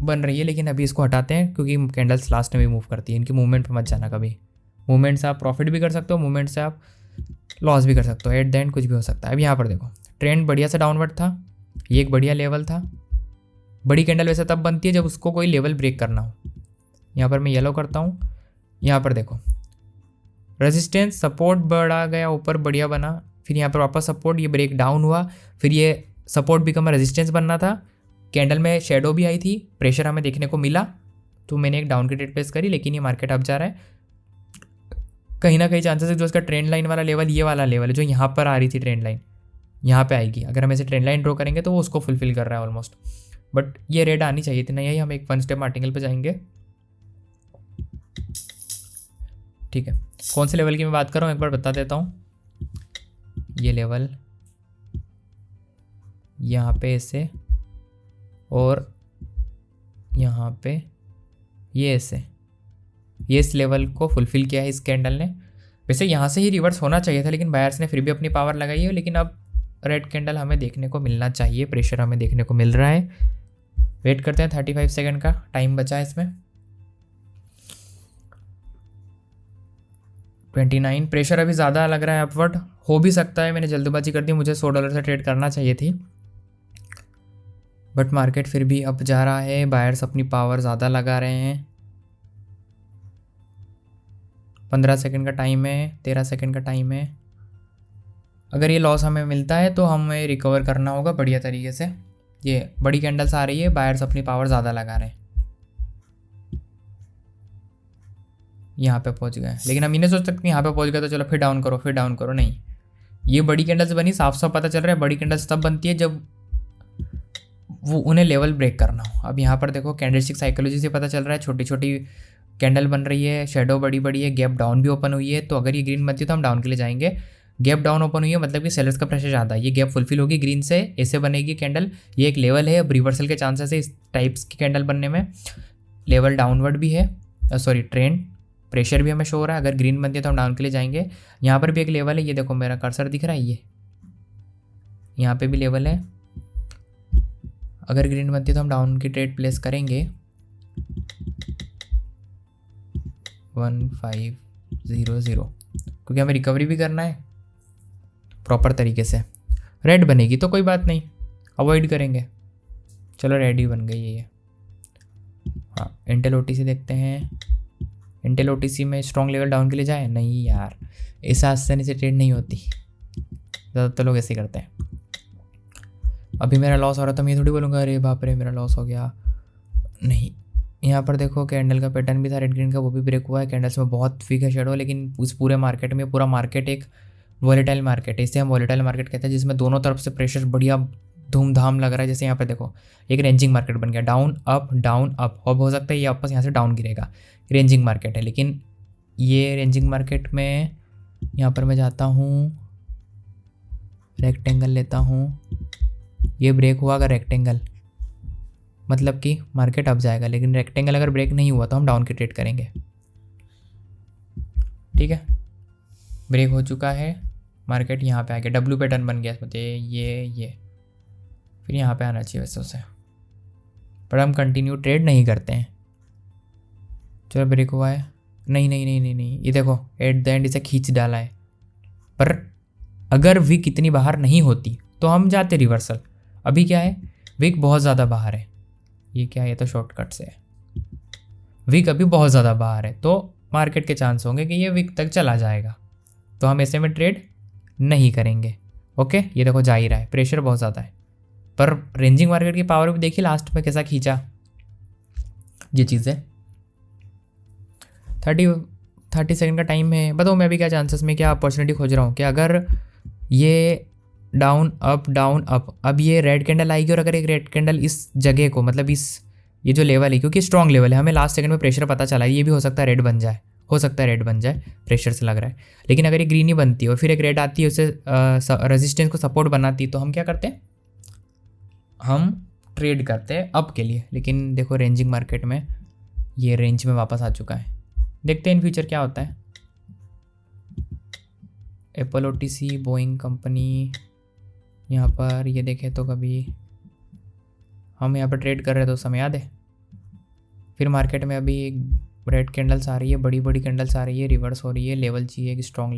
बन रही है, लेकिन अभी इसको हटाते हैं क्योंकि कैंडल्स लास्ट में भी मूव करती है। इनकी मूवमेंट पे मत जाना कभी। मूवमेंट से आप प्रॉफिट भी कर सकते हो, मूवमेंट से आप लॉस भी कर सकते हो। एट द एंड कुछ भी हो सकता है। अब यहाँ पर देखो ट्रेंड बढ़िया से डाउनवर्ड था, ये एक बढ़िया लेवल था। बड़ी कैंडल वैसे तब बनती है जब उसको कोई लेवल ब्रेक करना हो। यहाँ पर मैं येलो करता हूँ, यहाँ पर देखो रेजिस्टेंस सपोर्ट बढ़ा गया, ऊपर बढ़िया बना, फिर यहाँ पर वापस सपोर्ट, ये ब्रेक डाउन हुआ, फिर ये सपोर्ट बिकम रेजिस्टेंस बनना था। कैंडल में शेडो भी आई थी, प्रेशर हमें देखने को मिला, तो मैंने एक डाउन की ट्रेड प्लेस करी। लेकिन ये मार्केट अप जा रहा है, कहीं ना कहीं चांसेस है जो इसका ट्रेंड लाइन वाला लेवल, ये वाला लेवल है जो यहाँ पर आ रही थी ट्रेंड लाइन, यहाँ पे आएगी। अगर हम ऐसे ट्रेंड लाइन ड्रॉ करेंगे तो वो उसको फुलफिल कर रहा है ऑलमोस्ट, बट ये रेड आनी चाहिए थी ना। यही हम एक वन स्टेप आर्टिकल पे जाएंगे। ठीक है, कौन से लेवल की मैं बात कर रहा हूँ एक बार बता देता हूँ। ये लेवल यहाँ पे ऐसे और यहाँ पे ये ऐसे, ये इस लेवल को फुलफिल किया है इस कैंडल ने। वैसे यहाँ से ही रिवर्स होना चाहिए था, लेकिन बायर्स ने फिर भी अपनी पावर लगाई है। लेकिन अब रेड कैंडल हमें देखने को मिलना चाहिए, प्रेशर हमें देखने को मिल रहा है। वेट करते हैं, 35 सेकंड का टाइम बचा है इसमें। 29 प्रेशर अभी ज़्यादा लग रहा है, अपवर्ड हो भी सकता है। मैंने जल्दबाजी कर दी, मुझे $100 से ट्रेड करना चाहिए थी, बट मार्केट फिर भी अप जा रहा है। बायर्स अपनी पावर ज़्यादा लगा रहे हैं। 15 सेकंड का टाइम है, 13 सेकंड का टाइम है। अगर ये लॉस हमें मिलता है तो हमें रिकवर करना होगा बढ़िया तरीके से। ये बड़ी कैंडल्स आ रही है, बायर्स अपनी पावर ज़्यादा लगा रहे हैं। यहाँ पे पहुँच गए, लेकिन हम इन्हें सोच सकते हैं यहाँ पे पहुँच गए तो चलो फिर डाउन करो, नहीं। ये बड़ी कैंडल्स बनी, साफ साफ पता चल रहा है बड़ी कैंडल्स तब बनती है जब वो उन्हें लेवल ब्रेक करना हो। अब यहाँ पर देखो कैंडलस्टिक साइकोलॉजी से पता चल रहा है छोटी छोटी कैंडल बन रही है, शेडो बड़ी बड़ी है, गैप डाउन भी ओपन हुई है। तो अगर ये ग्रीन बनती है तो हम डाउन के लिए जाएंगे। गैप डाउन ओपन हुई है मतलब कि सेलर्स का प्रेशर ज़्यादा है, ये गैप फुलफिल होगी ग्रीन से, ऐसे बनेगी कैंडल। ये एक लेवल है, अब रिवर्सल के चांसेस है इस टाइप्स की कैंडल बनने में। लेवल डाउनवर्ड भी है, सॉरी ट्रेंड, प्रेशर भी हमें शो हो रहा है। अगर ग्रीन बनती है तो हम डाउन के लिए जाएंगे। यहाँ पर भी एक लेवल है, ये देखो मेरा कर्सर दिख रहा है, ये यहाँ पे भी लेवल है। अगर ग्रीन बनती है तो हम डाउन की ट्रेड प्लेस करेंगे 1500, क्योंकि हमें रिकवरी भी करना है प्रॉपर तरीके से। रेड बनेगी तो कोई बात नहीं, अवॉइड करेंगे। चलो रेड ही बन गई है ये। हाँ इंटेल ओटीसी देखते हैं। इंटेल ओटीसी में स्ट्रॉन्ग लेवल डाउन के लिए जाए, नहीं यार इस आसानी से ट्रेड नहीं होती, ज़्यादातर लोग ऐसे ही करते हैं। अभी मेरा लॉस हो रहा था, मैं थोड़ी बोलूँगा अरे बाप रे मेरा लॉस हो गया, नहीं। यहाँ पर देखो कैंडल का पैटर्न भी था रेड ग्रीन का, वो भी ब्रेक हुआ है। कैंडल्स में बहुत वीक है शेडो, लेकिन उस पूरे मार्केट में, पूरा मार्केट एक वॉलेटाइल मार्केट है, इसे हम वॉलेटाइल मार्केट कहते हैं, जिसमें दोनों तरफ से प्रेशर बढ़िया धूमधाम लग रहा है। जैसे यहाँ पे देखो एक रेंजिंग मार्केट बन गया, डाउन अप। अब हो सकता है ये वापस यहाँ से डाउन गिरेगा, रेंजिंग मार्केट है। लेकिन ये रेंजिंग मार्केट में यहाँ पर मैं जाता हूँ, रेक्टेंगल लेता हूँ, ये ब्रेक हुआ अगर रेक्टेंगल, मतलब कि मार्केट अप जाएगा। लेकिन रेक्टेंगल अगर ब्रेक नहीं हुआ तो हम डाउन की ट्रेड करेंगे, ठीक है। ब्रेक हो चुका है, मार्केट यहाँ पे आ गया, डब्ल्यू पैटर्न बन गया इसमें, ये फिर यहाँ पे आना चाहिए वैसे उसे, पर हम कंटिन्यू ट्रेड नहीं करते हैं। चलो ब्रेक हुआ है, नहीं, ये देखो एट द एंड इसे खींच डाला है। पर अगर विक इतनी बाहर नहीं होती तो हम जाते रिवर्सल। अभी क्या है, विक बहुत ज़्यादा बाहर है। ये क्या है, ये तो शॉर्टकट से है। विक अभी बहुत ज़्यादा बाहर है तो मार्केट के चांस होंगे कि ये विक तक चला जाएगा, तो हम ऐसे में ट्रेड नहीं करेंगे। ओके ये देखो जा ही रहा है, प्रेशर बहुत ज़्यादा है। पर रेंजिंग मार्केट की पावर भी देखिए लास्ट में कैसा खींचा ये चीज़ें। 30 सेकंड का टाइम है, बताओ मैं अभी क्या चांसेस में क्या अपॉर्चुनिटी खोज रहा हूँ कि अगर ये डाउन अप, अब ये रेड कैंडल आएगी और अगर एक रेड कैंडल इस जगह को, मतलब इस ये जो लेवल है, क्योंककि स्ट्रॉन्ग लेवल है, हमें लास्ट सेकंड में प्रेशर पता चला है, ये भी हो सकता है रेड बन जाए, हो सकता है रेड बन जाए, प्रेशर से लग रहा है। लेकिन अगर ये ग्रीन ही बनती है और फिर एक रेड आती है, उसे रेजिस्टेंस को सपोर्ट बनाती है, तो हम क्या करते हैं, हम ट्रेड करते हैं अप के लिए। लेकिन देखो रेंजिंग मार्केट में ये रेंज में वापस आ चुका है, देखते हैं इन फ्यूचर क्या होता है। एप्पल ओटीसी, बोइंग कंपनी, यहाँ पर ये देखें तो कभी हम यहाँ पर ट्रेड कर रहे थे उस समय याद है। फिर मार्केट में अभी एक रेड कैंडल्स आ रही है, बड़ी बड़ी कैंडल्स आ रही है, रिवर्स हो रही है, लेवल चाहिए एक स्ट्रॉन्ग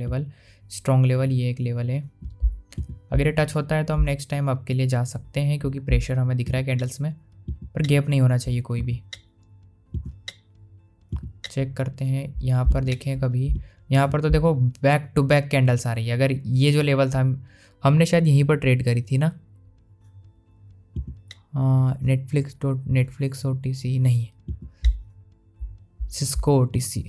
लेवल, ये एक लेवल है। अगर ये टच होता है तो हम नेक्स्ट टाइम अप के लिए जा सकते हैं, क्योंकि प्रेशर हमें दिख रहा है कैंडल्स में, पर गैप नहीं होना चाहिए कोई भी। चेक करते हैं यहाँ पर, देखें कभी यहाँ पर तो देखो बैक टू बैक कैंडल्स आ रही है। अगर ये जो लेवल था हमने शायद यहीं पर ट्रेड करी थी ना, नेटफ्लिक्स ओटीसी नहीं, सिस्को ओटीसी।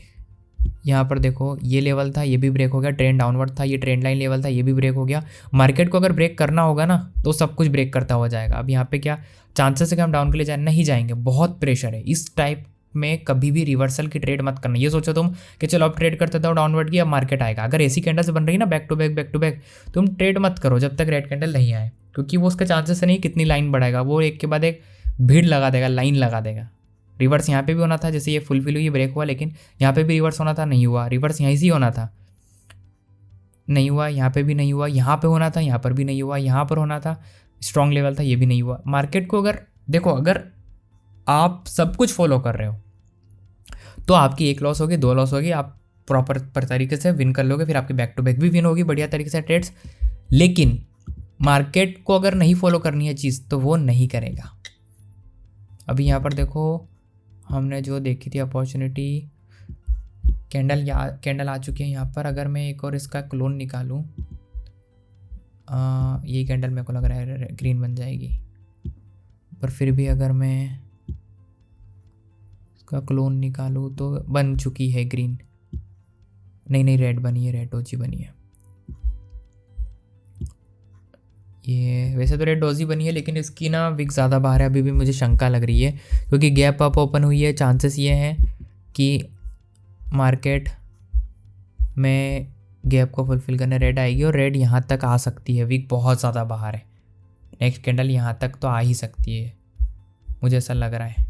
यहाँ पर देखो ये लेवल था, ये भी ब्रेक हो गया, ट्रेंड डाउनवर्ड था, ये ट्रेंड लाइन लेवल था, ये भी ब्रेक हो गया। मार्केट को अगर ब्रेक करना होगा ना तो सब कुछ ब्रेक करता हुआ जाएगा। अब यहाँ पे क्या चांसेस है कि हम डाउन के लिए जाए, नहीं जाएंगे, बहुत प्रेशर है। इस टाइप में कभी भी रिवर्सल की ट्रेड मत करना। ये सोचो तुम कि चलो अब ट्रेड करते हो डाउनवर्ड की, अब मार्केट आएगा। अगर ऐसी कैंडल्स बन रही है ना बैक टू बैक, तुम ट्रेड मत करो जब तक रेड कैंडल नहीं आए, क्योंकि वो उसके चांसेस नहीं कितनी लाइन बढ़ाएगा, वो एक के बाद एक भीड़ लगा देगा, लाइन लगा देगा। रिवर्स यहाँ पे भी होना था, जैसे ये फुलफिल हुई ब्रेक हुआ, लेकिन यहाँ पे भी रिवर्स होना था, नहीं हुआ। रिवर्स यहीं से होना था, नहीं हुआ। यहाँ पे भी नहीं हुआ, यहाँ पे होना था, यहाँ पर भी नहीं हुआ। यहाँ पर होना था, स्ट्रॉन्ग लेवल था, ये भी नहीं हुआ। मार्केट को अगर देखो, अगर आप सब कुछ फॉलो कर रहे हो तो आपकी एक लॉस होगी, 2 लॉस होगी, आप प्रॉपर तरीके से विन कर लोगे, फिर आपकी बैक टू बैक भी विन होगी बढ़िया तरीके से ट्रेड्स। लेकिन मार्केट को अगर नहीं फॉलो करनी है चीज़ तो वो नहीं करेगा। अभी यहाँ पर देखो हमने जो देखी थी अपॉर्चुनिटी, कैंडल आ चुकी है यहाँ पर। अगर मैं एक और इसका क्लोन निकालूँ, ये कैंडल मेरे को लग रहा है ग्रीन बन जाएगी, पर फिर भी अगर मैं इसका क्लोन निकालूँ तो बन चुकी है ग्रीन, नहीं रेड बनी है, रेड ओजी बनी है। ये वैसे तो रेड डोजी बनी है, लेकिन इसकी ना विक ज़्यादा बाहर है, अभी भी मुझे शंका लग रही है, क्योंकि गैप अप ओपन हुई है। चांसेस ये हैं कि मार्केट में गैप को फुलफिल करने रेड आएगी और रेड यहाँ तक आ सकती है। विक बहुत ज़्यादा बाहर है, नेक्स्ट कैंडल यहाँ तक तो आ ही सकती है, मुझे ऐसा लग रहा है।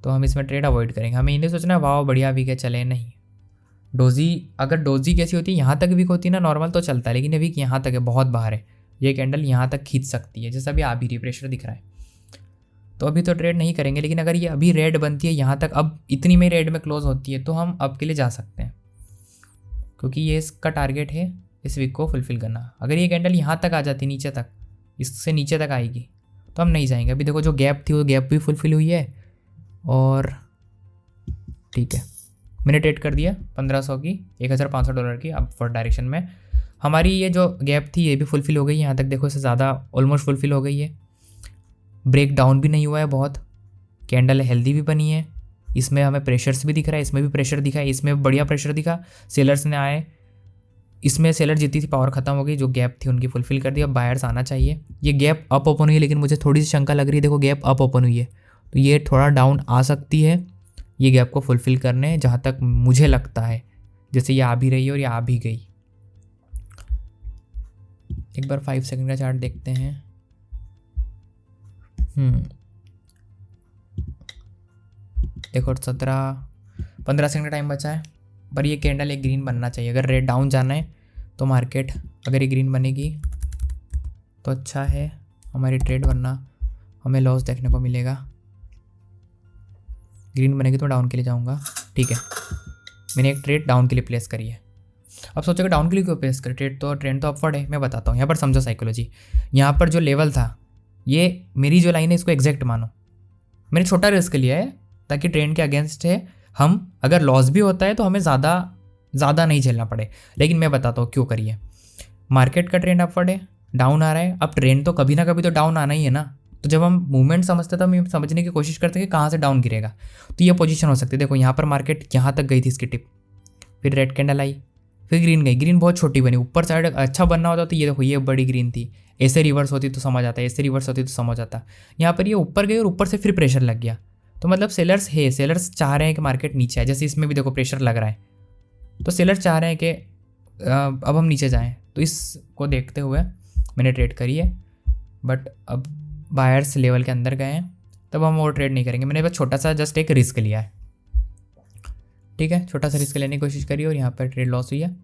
तो हम इसमें ट्रेड अवॉइड करेंगे। हमें इन्हें सोचना वाह बढ़िया वीक है, चले नहीं। डोजी, अगर डोजी कैसी होती है, यहाँ तक वीक होती है ना नॉर्मल तो चलता है, लेकिन ये वीक यहाँ तक है, बहुत बाहर है। ये कैंडल यहाँ तक खींच सकती है, जैसा अभी आ भी रही, प्रेशर दिख रहा है। तो अभी तो ट्रेड नहीं करेंगे, लेकिन अगर ये अभी रेड बनती है यहाँ तक, अब इतनी में रेड में क्लोज होती है, तो हम अब के लिए जा सकते हैं, क्योंकि ये इसका टारगेट है इस वीक को फुलफिल करना। अगर ये कैंडल यहाँ तक आ जाती, नीचे तक, इससे नीचे तक आएगी, तो हम नहीं जाएंगे। अभी देखो जो गैप थी वो गैप भी फुलफिल हुई है, और ठीक है मैंने ट्रेड कर दिया 1500 की, $1500 की अपवर्ड डायरेक्शन में। हमारी ये जो गैप थी ये भी फुलफिल हो गई, यहाँ तक देखो इससे ज़्यादा ऑलमोस्ट फुलफिल हो गई है। ब्रेक डाउन भी नहीं हुआ है बहुत, कैंडल हेल्दी भी बनी है। इसमें हमें प्रेशर्स भी दिख रहा है, इसमें भी प्रेशर दिखा है, इसमें बढ़िया प्रेशर दिखा, सेलर्स ने आए। इसमें सेलर जीती थी, पावर खत्म हो गई, जो गैप थी उनकी फुलफिल कर दी, अब बायर्स आना चाहिए। ये गैप अप ओपन हुई है, लेकिन मुझे थोड़ी सी शंका लग रही है। देखो गैप अप ओपन हुई है, तो ये थोड़ा डाउन आ सकती है ये गैप को फुलफिल करने, जहाँ तक मुझे लगता है। जैसे ये आ भी रही है और ये आ भी गई। एक बार 5 सेकंड का चार्ट देखते हैं। देखो 15 सेकंड का टाइम बचा है, पर ये कैंडल एक ग्रीन बनना चाहिए। अगर रेड डाउन जाना है तो मार्केट, अगर ये ग्रीन बनेगी तो अच्छा है हमारी ट्रेड, वरना हमें लॉस देखने को मिलेगा। ग्रीन बनेगी तो डाउन के लिए जाऊंगा। ठीक है, मैंने एक ट्रेड डाउन के लिए प्लेस करी है। अब सोचोगे डाउन के लिए क्यों प्लेस करी, ट्रेंड तो अपवर्ड है। मैं बताता हूँ, यहाँ पर समझो साइकोलॉजी। यहाँ पर जो लेवल था, ये मेरी जो लाइन है इसको एग्जैक्ट मानो। मैंने छोटा रिस्क लिया है ताकि ट्रेंड के अगेंस्ट है, हम अगर लॉस भी होता है तो हमें ज़्यादा नहीं झेलना पड़े। लेकिन मैं बताता हूँ क्यों करिए। मार्केट का ट्रेंड अपवर्ड है, डाउन आ रहा है, अब ट्रेंड तो कभी ना कभी तो डाउन आना ही है ना। तो जब हम मूवमेंट समझते हैं तो हम समझने की कोशिश करते हैं कि कहाँ से डाउन गिरेगा। तो ये पोजीशन हो सकती है। देखो यहाँ पर मार्केट यहाँ तक गई थी इसकी टिप, फिर रेड कैंडल आई, फिर ग्रीन गई। ग्रीन बहुत छोटी बनी, ऊपर साइड अच्छा बनना होता तो ये देखो ये बड़ी ग्रीन थी, ऐसे रिवर्स होती तो समझ आता, ऐसे रिवर्स होती तो समझ आता। यहाँ पर ये ऊपर गई और ऊपर से फिर प्रेशर लग गया, तो मतलब सेलर्स है, सेलर्स चाह रहे हैं कि मार्केट नीचे आए। जैसे इसमें भी देखो प्रेशर लग रहा है, तो सेलर्स चाह रहे हैं कि अब हम नीचे जाएं। तो इसको देखते हुए मैंने ट्रेड करी है, बट अब बायर्स लेवल के अंदर गए हैं, तब हम और ट्रेड नहीं करेंगे। मैंने बस छोटा सा जस्ट एक रिस्क लिया है, ठीक है, छोटा सा रिस्क लेने की कोशिश करी और यहाँ पर ट्रेड लॉस हुई है।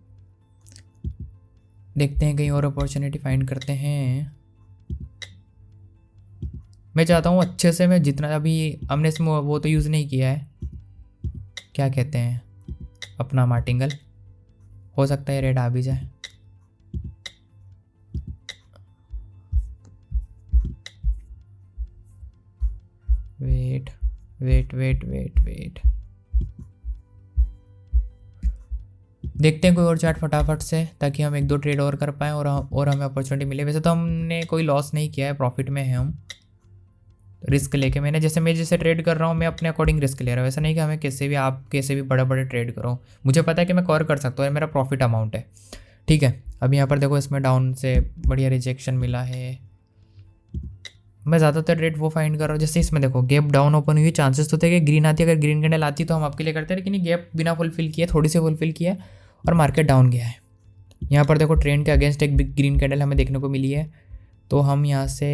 देखते हैं कहीं और अपॉर्चुनिटी फाइंड करते हैं। मैं चाहता हूँ अच्छे से, मैं जितना अभी हमने इसमें वो तो यूज़ नहीं किया है, क्या कहते हैं अपना मार्टिंगल, हो सकता है रेड आ भी जाए। Wait wait wait wait wait, देखते हैं कोई और चार्ट फटाफट से, ताकि हम 1-2 ट्रेड और कर पाएँ और हमें अपॉर्चुनिटी मिले। वैसे तो हमने कोई लॉस नहीं किया है, प्रॉफिट में है हम। रिस्क लेके मैं जैसे ट्रेड कर रहा हूँ, मैं अपने अकॉर्डिंग रिस्क ले रहा हूँ। ऐसा नहीं कि हमें आप कैसे भी बड़े बड़े ट्रेड करो, मुझे पता है कि मैं कवर कर सकता हूँ, मेरा प्रॉफिट अमाउंट है। ठीक है, अब यहाँ पर देखो इसमें डाउन से बढ़िया रिजेक्शन मिला है। मैं ज़्यादातर रेट वो फाइंड कर रहा हूँ, जैसे इसमें देखो गैप डाउन ओपन हुई, चांसेस तो थे कि ग्रीन आती, अगर ग्रीन कैंडल आती तो हम आपके लिए करते हैं, लेकिन ये गैप बिना फुलफिल किए थोड़ी सी फुलफिल किया और मार्केट डाउन गया है। यहाँ पर देखो ट्रेंड के अगेंस्ट एक बिग ग्रीन कैंडल हमें देखने को मिली है, तो हम यहाँ से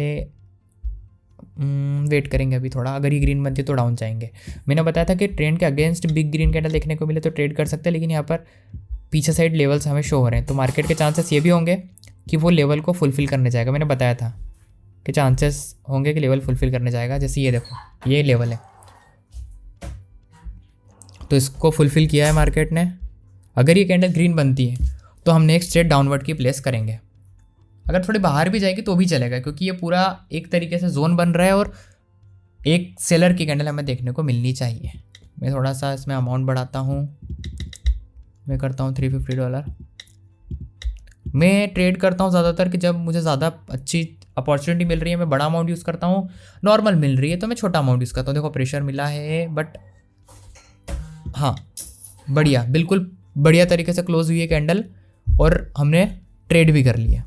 वेट करेंगे अभी थोड़ा। अगर ये ग्रीन बनती है तो डाउन जाएंगे। मैंने बताया था कि ट्रेंड के अगेंस्ट बिग ग्रीन कैंडल देखने को मिले तो ट्रेड कर सकते हैं, लेकिन यहाँ पर पीछे साइड लेवल्स हमें शो हो रहे हैं, तो मार्केट के चांसेस ये भी होंगे कि वो लेवल को फुलफिल करने जाएगा। मैंने बताया था कि चांसेस होंगे कि लेवल फुलफिल करने जाएगा। जैसे ये देखो ये लेवल है, तो इसको फुलफिल किया है मार्केट ने। अगर ये कैंडल ग्रीन बनती है तो हम नेक्स्ट ट्रेड डाउनवर्ड की प्लेस करेंगे। अगर थोड़ी बाहर भी जाएगी तो भी चलेगा, क्योंकि ये पूरा एक तरीके से जोन बन रहा है और एक सेलर की कैंडल हमें देखने को मिलनी चाहिए। मैं थोड़ा सा इसमें अमाउंट बढ़ाता हूँ, मैं करता हूँ $350। मैं ट्रेड करता हूँ ज़्यादातर कि जब मुझे ज़्यादा अच्छी अपॉर्चुनिटी मिल रही है मैं बड़ा अमाउंट यूज़ करता हूँ, नॉर्मल मिल रही है तो मैं छोटा अमाउंट यूज़ करता हूँ। देखो प्रेशर मिला है, बट हाँ बढ़िया, बिल्कुल बढ़िया तरीके से क्लोज हुई है कैंडल और हमने ट्रेड भी कर लिया।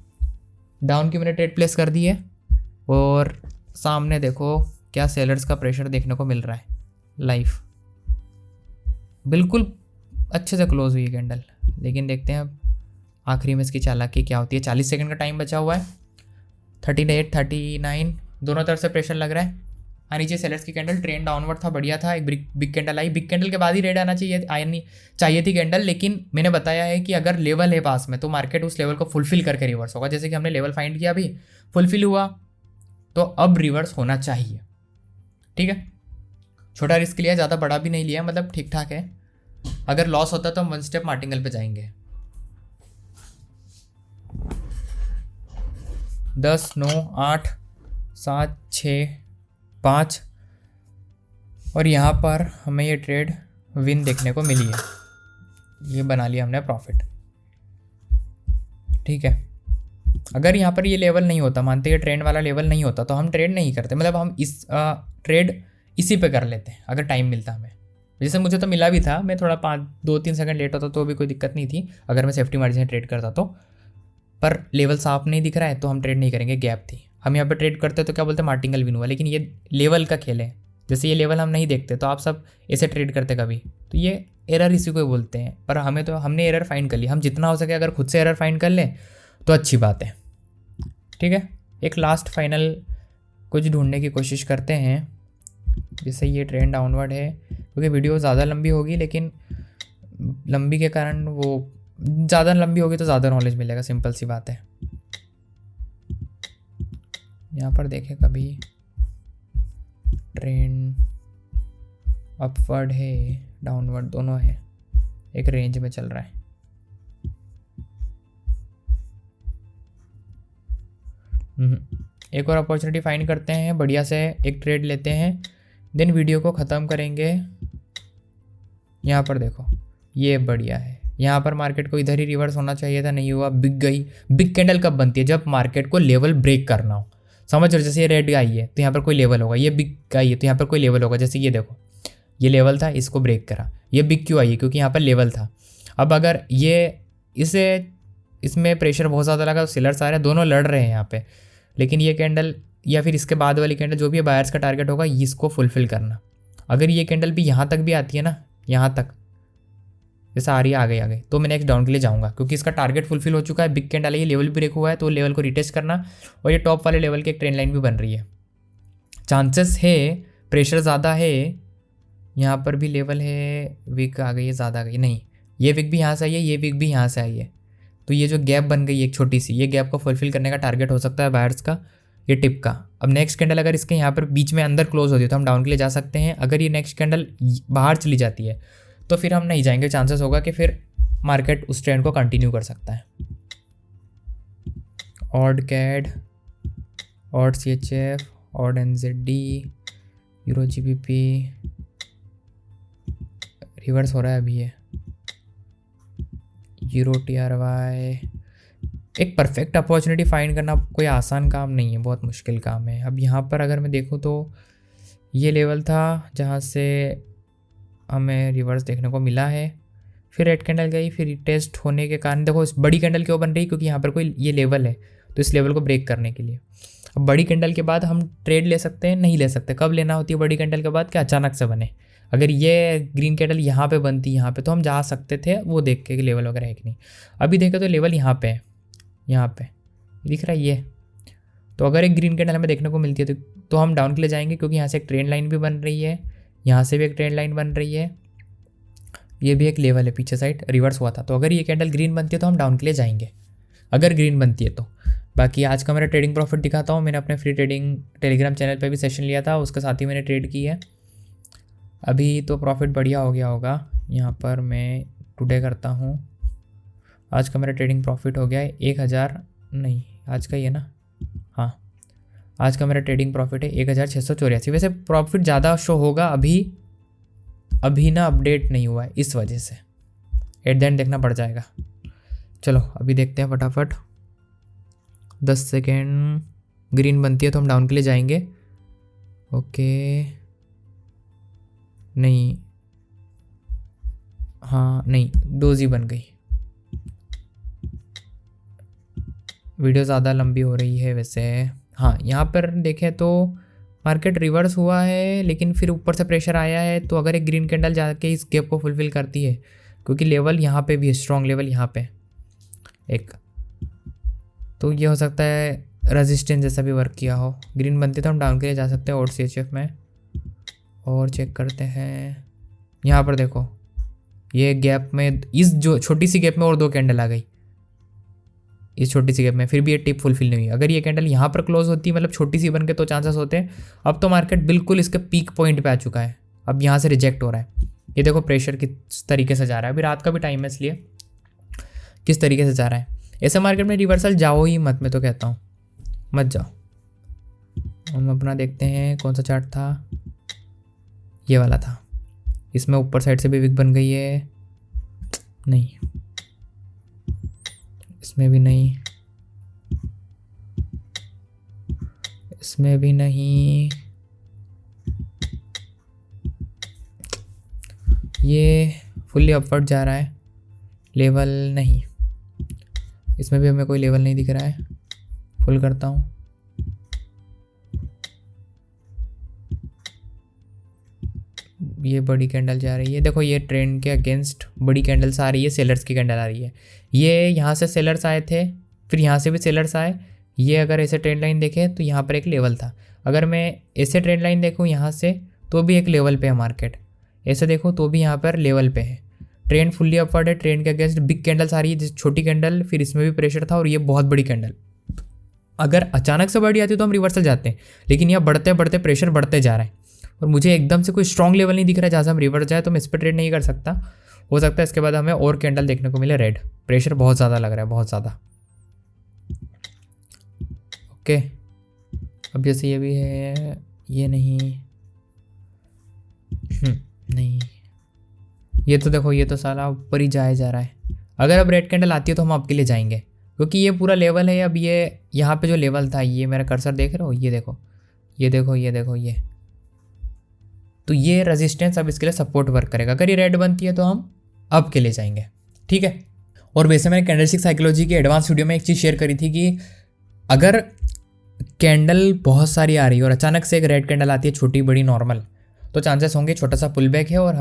डाउन की मैंने ट्रेड प्लेस कर दी है और सामने देखो क्या सेलर्स का प्रेशर देखने को मिल रहा है लाइव। बिल्कुल अच्छे से क्लोज हुई है कैंडल, लेकिन देखते हैं अब आखिरी में इसकी चालाकी क्या होती है। 40 सेकंड का टाइम बचा हुआ है। 38 39 दोनों तरफ से प्रेशर लग रहा है। हाँ, नीचे सेलर्स की कैंडल ट्रेंड डाउनवर्ड था, बढ़िया था। एक बिग कैंडल आई, बिग कैंडल के बाद ही रेड आना चाहिए थी कैंडल, लेकिन मैंने बताया है कि अगर लेवल है पास में तो मार्केट उस लेवल को फुलफिल करके रिवर्स होगा। जैसे कि हमने लेवल फाइंड किया, अभी फुलफिल हुआ, तो अब रिवर्स होना चाहिए। ठीक है, छोटा रिस्क लिया, ज़्यादा बड़ा भी नहीं लिया, मतलब ठीक ठाक है। अगर लॉस होता तो हम 1 स्टेप मार्टिंगल पे जाएंगे। 10 9 8 7 6 5 और यहाँ पर हमें ये ट्रेड विन देखने को मिली है। ये बना लिया हमने प्रॉफिट। ठीक है, अगर यहाँ पर ये लेवल नहीं होता, मानते ये ट्रेंड वाला लेवल नहीं होता, तो हम ट्रेड नहीं करते, मतलब हम इस ट्रेड इसी पे कर लेते हैं अगर टाइम मिलता हमें। जैसे मुझे तो मिला भी था, मैं थोड़ा 2-3 सेकंड लेट होता तो भी कोई दिक्कत नहीं थी अगर मैं सेफ्टी मार्जिन से ट्रेड करता तो। पर लेवल साफ नहीं दिख रहा है तो हम ट्रेड नहीं करेंगे, गैप थी। हम यहाँ पे ट्रेड करते तो क्या बोलते हैं, मार्टिंगल विन हुआ, लेकिन ये लेवल का खेल है। जैसे ये लेवल हम नहीं देखते तो आप सब ऐसे ट्रेड करते कभी, तो ये एरर इसी को बोलते हैं। पर हमें तो हमने एरर फाइंड कर लिया, हम जितना हो सके अगर खुद से एरर फाइंड कर लें तो अच्छी बात है। ठीक है, एक लास्ट फाइनल कुछ ढूंढने की कोशिश करते हैं जिससे ये ट्रेंड डाउनवर्ड है, क्योंकि वीडियो ज़्यादा लंबी होगी, लेकिन लंबी के कारण वो ज़्यादा लंबी होगी तो ज़्यादा नॉलेज मिलेगा, सिंपल सी बात है। यहाँ पर देखें कभी ट्रेंड अपवर्ड है डाउनवर्ड दोनों है, एक रेंज में चल रहा है। एक और अपॉर्चुनिटी फाइंड करते हैं, बढ़िया से एक ट्रेड लेते हैं, देन वीडियो को ख़त्म करेंगे। यहाँ पर देखो ये बढ़िया है, यहाँ पर मार्केट को इधर ही रिवर्स होना चाहिए था, नहीं हुआ, बिक गई। बिग कैंडल कब बनती है, जब मार्केट को लेवल ब्रेक करना हो। समझ रहे, जैसे ये रेड आई है तो यहाँ पर कोई लेवल होगा, ये बिग आई है तो यहाँ पर कोई लेवल होगा। जैसे ये देखो, ये लेवल था, इसको ब्रेक करा, ये बिग क्यों आई है, क्योंकि यहाँ पर लेवल था। अब अगर ये इसमें प्रेशर बहुत ज़्यादा लगा, तो सेलर्स आ रहे हैं, दोनों लड़ रहे हैं यहाँ पे, लेकिन ये कैंडल या फिर इसके बाद वाली कैंडल जो भी है बायर्स का टारगेट होगा, इसको फुलफिल करना। अगर ये कैंडल भी यहाँ तक भी आती है ना, यहाँ तक जैसे आ रही है, आ गई, तो मैं नेक्स्ट डाउन के लिए जाऊँगा, क्योंकि इसका टारगेट फुलफिल हो चुका है। बिग कैंडल है, ये लेवल भी ब्रेक हुआ है, तो लेवल को रिटेस्ट करना, और ये टॉप वाले लेवल की एक ट्रेंड लाइन भी बन रही है। चांसेस है, प्रेशर ज़्यादा है, यहाँ पर भी लेवल है, विक आ गई है, ज़्यादा आ गई नहीं, ये विक भी यहाँ से आई है, ये विक भी यहाँ से आई है, तो ये जो गैप बन गई एक छोटी सी, ये गैप को फुलफिल करने का टारगेट हो सकता है बायर्स का, ये टिप का। अब नेक्स्ट कैंडल अगर इसके यहाँ पर बीच में अंदर क्लोज होती है तो हम डाउन के लिए जा सकते हैं। अगर ये नेक्स्ट कैंडल बाहर चली जाती है तो फिर हम नहीं जाएंगे, चांसेस होगा कि फिर मार्केट उस ट्रेंड को कंटिन्यू कर सकता है। AUD CAD, AUD CHF, AUD NZD, euro GBP reverse हो रहा है अभी, ये यूरो TRY। एक परफेक्ट अपॉर्चुनिटी फाइंड करना कोई आसान काम नहीं है, बहुत मुश्किल काम है। अब यहाँ पर अगर मैं देखूँ तो ये लेवल था जहाँ से हमें रिवर्स देखने को मिला है, फिर रेड कैंडल गई, फिर टेस्ट होने के कारण देखो इस बड़ी कैंडल क्यों बन रही, क्योंकि यहाँ पर कोई ये लेवल है, तो इस लेवल को ब्रेक करने के लिए। अब बड़ी कैंडल के बाद हम ट्रेड ले सकते हैं, नहीं ले सकते। कब लेना होती है बड़ी कैंडल के बाद, क्या अचानक से बने। अगर ये ग्रीन कैंडल यहाँ पे बनती यहाँ पे, तो हम जा सकते थे वो देख के कि लेवल वगैरह है कि नहीं। अभी देखे तो लेवल यहाँ पे है, यहाँ पे दिख रहा है ये। तो अगर एक ग्रीन कैंडल हमें देखने को मिलती है तो हम डाउन के लिए जाएंगे, क्योंकि यहाँ से एक ट्रेंड लाइन भी बन रही है, यहाँ से भी एक ट्रेंड लाइन बन रही है, ये भी एक लेवल है, पीछे साइड रिवर्स हुआ था। तो अगर ये कैंडल ग्रीन बनती है तो हम डाउन के लिए जाएंगे, अगर ग्रीन बनती है तो। बाकी आज का मेरा ट्रेडिंग प्रॉफिट दिखाता हूँ। मैंने अपने फ्री ट्रेडिंग टेलीग्राम चैनल पे भी सेशन लिया था, उसके साथ ही मैंने ट्रेड की है। अभी तो प्रॉफिट बढ़िया हो गया होगा। यहाँ पर मैं टुडे करता हूँ, आज का मेरा ट्रेडिंग प्रॉफिट हो गया है 1000, नहीं आज का ही है ना, हाँ आज का मेरा ट्रेडिंग प्रॉफिट है 1684। वैसे प्रॉफिट ज़्यादा शो होगा, अभी ना अपडेट नहीं हुआ है, इस वजह से एट द एंड देखना पड़ जाएगा। चलो अभी देखते हैं फटाफट। 10 सेकेंड, ग्रीन बनती है तो हम डाउन के लिए जाएंगे। ओके, नहीं, हाँ नहीं, डोजी बन गई। वीडियो ज़्यादा लंबी हो रही है वैसे। हाँ, यहाँ पर देखें तो मार्केट रिवर्स हुआ है, लेकिन फिर ऊपर से प्रेशर आया है। तो अगर एक ग्रीन कैंडल जाके इस गैप को फुलफिल करती है, क्योंकि लेवल यहाँ पे भी है, स्ट्रॉन्ग लेवल यहाँ पे एक, तो ये हो सकता है रेजिस्टेंस जैसा भी वर्क किया हो। ग्रीन बनती तो हम डाउन के लिए जा सकते हैं और CHF में, और चेक करते हैं। यहाँ पर देखो ये गैप में, इस जो छोटी सी गैप में और 2 कैंडल आ गई इस छोटी सी गैप में, फिर भी ये टिप फुलफिल नहीं हुई। अगर ये कैंडल यहाँ पर क्लोज होती, मतलब छोटी सी बन के, तो चांसेस होते हैं। अब तो मार्केट बिल्कुल इसके पीक पॉइंट पे आ चुका है, अब यहाँ से रिजेक्ट हो रहा है। ये देखो प्रेशर किस तरीके से जा रहा है, अभी रात का भी टाइम है इसलिए किस तरीके से जा रहा है। ऐसे मार्केट में रिवर्सल जाओ ही मत, मैं तो कहता हूँ मत जाओ। हम अपना देखते हैं कौन सा चार्ट था, ये वाला था। इसमें ऊपर साइड से भी विक बन गई है, नहीं इसमें भी नहीं, इसमें भी नहीं, ये फुल्ली अपवर्ड जा रहा है, लेवल नहीं, इसमें भी हमें कोई लेवल नहीं दिख रहा है। फुल करता हूँ, ये बड़ी कैंडल जा रही है, देखो ये ट्रेंड के अगेंस्ट बड़ी कैंडल्स आ रही है, सेलर्स की कैंडल आ रही है। ये यहाँ से सेलर्स आए थे, फिर यहाँ से भी सेलर्स आए। ये अगर ऐसे ट्रेंड लाइन देखें तो यहाँ पर एक लेवल था। अगर मैं ऐसे ट्रेंड लाइन देखूँ यहाँ से, तो भी एक लेवल पे है मार्केट। ऐसे देखो तो भी यहाँ पर लेवल पे है। ट्रेंड फुल्ली अपवर्ड है, ट्रेंड के अगेंस्ट बिग कैंडल्स आ रही है, जैसे छोटी कैंडल, फिर इसमें भी प्रेशर था, और ये बहुत बड़ी कैंडल। अगर अचानक से बढ़ी आती तो हम रिवर्सल जाते हैं, लेकिन यहाँ बढ़ते बढ़ते प्रेशर बढ़ते जा रहा है, और मुझे एकदम से कोई स्ट्रॉन्ग लेवल नहीं दिख रहा है जहाँ से हम रिवर्स जाए, तो मैं इस पर ट्रेड नहीं कर सकता। हो सकता है इसके बाद हमें और कैंडल देखने को मिले रेड। प्रेशर बहुत ज़्यादा लग रहा है, बहुत ज़्यादा। ओके, अब जैसे ये भी है, ये नहीं नहीं, ये तो देखो ये तो साला ऊपर ही जाया जा रहा है। अगर अब रेड कैंडल आती है तो हम आपके लिए जाएंगे, क्योंकि ये पूरा लेवल है। अब ये यहाँ पे जो लेवल था, ये मेरा कर्सर देख रहे हो, ये देखो ये देखो ये देखो ये, तो ये रेजिस्टेंस अब इसके लिए सपोर्ट वर्क करेगा। अगर ये रेड बनती है तो हम अब के लिए जाएंगे, ठीक है। और वैसे मैंने कैंडलस्टिक साइकोलॉजी की एडवांस वीडियो में एक चीज़ शेयर करी थी कि अगर कैंडल बहुत सारी आ रही है और अचानक से एक रेड कैंडल आती है, छोटी बड़ी नॉर्मल, तो चांसेस होंगे छोटा सा पुल बैक है और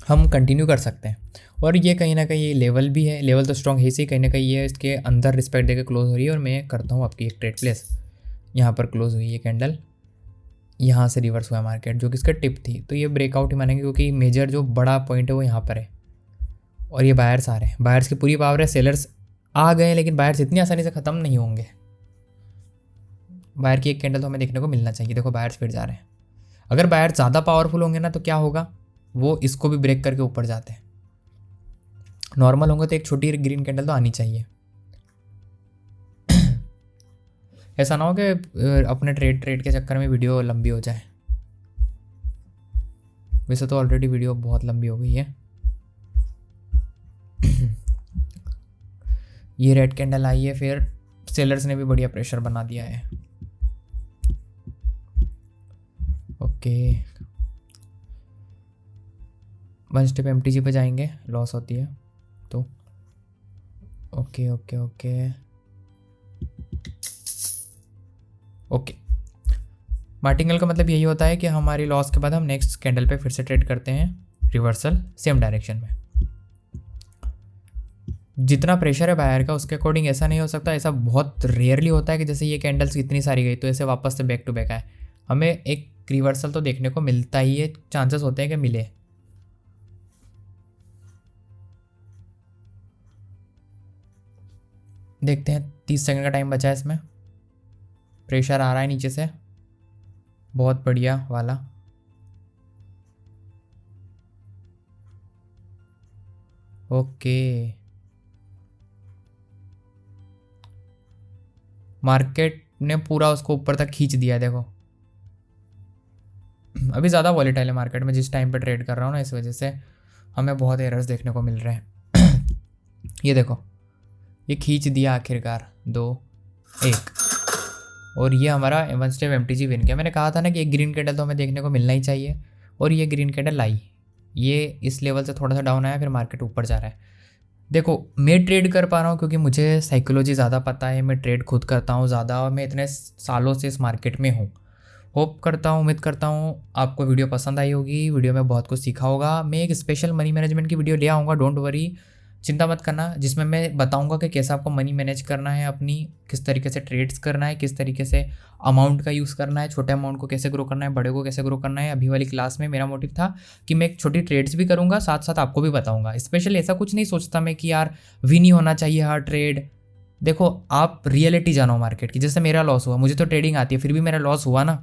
हम कंटिन्यू कर सकते हैं। और ये कहीं ना कहीं ये लेवल भी है, लेवल तो स्ट्रॉन्ग है ही, कहीं ना कहीं ये इसके अंदर रिस्पेक्ट देकर क्लोज हो रही है। और मैं करता हूँ आपकी एक ट्रेड प्लेस, यहाँ पर क्लोज हुई ये कैंडल, यहाँ से रिवर्स हुआ मार्केट, जो कि इसका टिप थी। तो ये ब्रेकआउट ही मानेंगे, क्योंकि मेजर जो बड़ा पॉइंट है वो यहाँ पर है, और ये बायर्स आ रहे हैं, बायर्स की पूरी पावर है। सेलर्स आ गए हैं, लेकिन बायर्स इतनी आसानी से ख़त्म नहीं होंगे। बायर की एक कैंडल तो हमें देखने को मिलना चाहिए। देखो बायर्स फिर जा रहे हैं। अगर बायर ज़्यादा पावरफुल होंगे ना, तो क्या होगा, वो इसको भी ब्रेक करके ऊपर जाते हैं। नॉर्मल होंगे तो एक छोटी ग्रीन कैंडल तो आनी चाहिए। ऐसा ना हो कि अपने ट्रेड के चक्कर में वीडियो लंबी हो जाए। वैसे तो ऑलरेडी वीडियो बहुत लंबी हो गई है। ये रेड कैंडल आई है, फिर सेलर्स ने भी बढ़िया प्रेशर बना दिया है। ओके, वन स्टेप MTG पे जाएंगे, लॉस होती है तो। Okay okay okay okay, martingale का मतलब यही होता है कि हमारी लॉस के बाद हम नेक्स्ट कैंडल पे फिर से ट्रेड करते हैं, रिवर्सल सेम डायरेक्शन में। जितना प्रेशर है बायर का, उसके अकॉर्डिंग ऐसा नहीं हो सकता। ऐसा बहुत रेयरली होता है कि जैसे ये कैंडल्स इतनी सारी गई तो ऐसे वापस से बैक टू बैक आए। हमें एक रिवर्सल तो देखने को मिलता ही है, चांसेस होते हैं कि मिले। देखते हैं, 30 सेकंड का टाइम बचा है इसमें। प्रेशर आ रहा है नीचे से, बहुत बढ़िया वाला। ओके, मार्केट ने पूरा उसको ऊपर तक खींच दिया। देखो अभी ज़्यादा वॉलेटाइल है मार्केट में, जिस टाइम पे ट्रेड कर रहा हूँ ना, इस वजह से हमें बहुत एरर्स देखने को मिल रहे हैं। ये देखो, ये खींच दिया आखिरकार 2 1, और ये हमारा वन स्टेप MTG विन किया। मैंने कहा था ना कि एक ग्रीन कैंडल तो हमें देखने को मिलना ही चाहिए, और ये ग्रीन कैंडल आई। ये इस लेवल से थोड़ा सा डाउन आया, फिर मार्केट ऊपर जा रहा है। देखो मैं ट्रेड कर पा रहा हूँ क्योंकि मुझे साइकोलॉजी ज़्यादा पता है, मैं ट्रेड खुद करता हूँ ज़्यादा और मैं इतने सालों से इस मार्केट में हूँ। होप करता हूँ, उम्मीद करता हूँ आपको वीडियो पसंद आई होगी, वीडियो में बहुत कुछ सीखा होगा। मैं एक स्पेशल मनी मैनेजमेंट की वीडियो ले आऊँगा, डोंट वरी, चिंता मत करना, जिसमें मैं बताऊँगा कि कैसे आपको मनी मैनेज करना है अपनी, किस तरीके से ट्रेड्स करना है, किस तरीके से अमाउंट का यूज़ करना है, छोटे अमाउंट को कैसे ग्रो करना है, बड़े को कैसे ग्रो करना है। अभी वाली क्लास में मेरा मोटिव था कि मैं एक छोटी ट्रेड्स भी करूँगा, साथ साथ आपको भी बताऊँगा। स्पेशल ऐसा कुछ नहीं सोचता मैं कि यार विन ही होना चाहिए हर ट्रेड। देखो आप रियलिटी जानो मार्केट की, जैसे मेरा लॉस हुआ, मुझे तो ट्रेडिंग आती है फिर भी मेरा लॉस हुआ ना,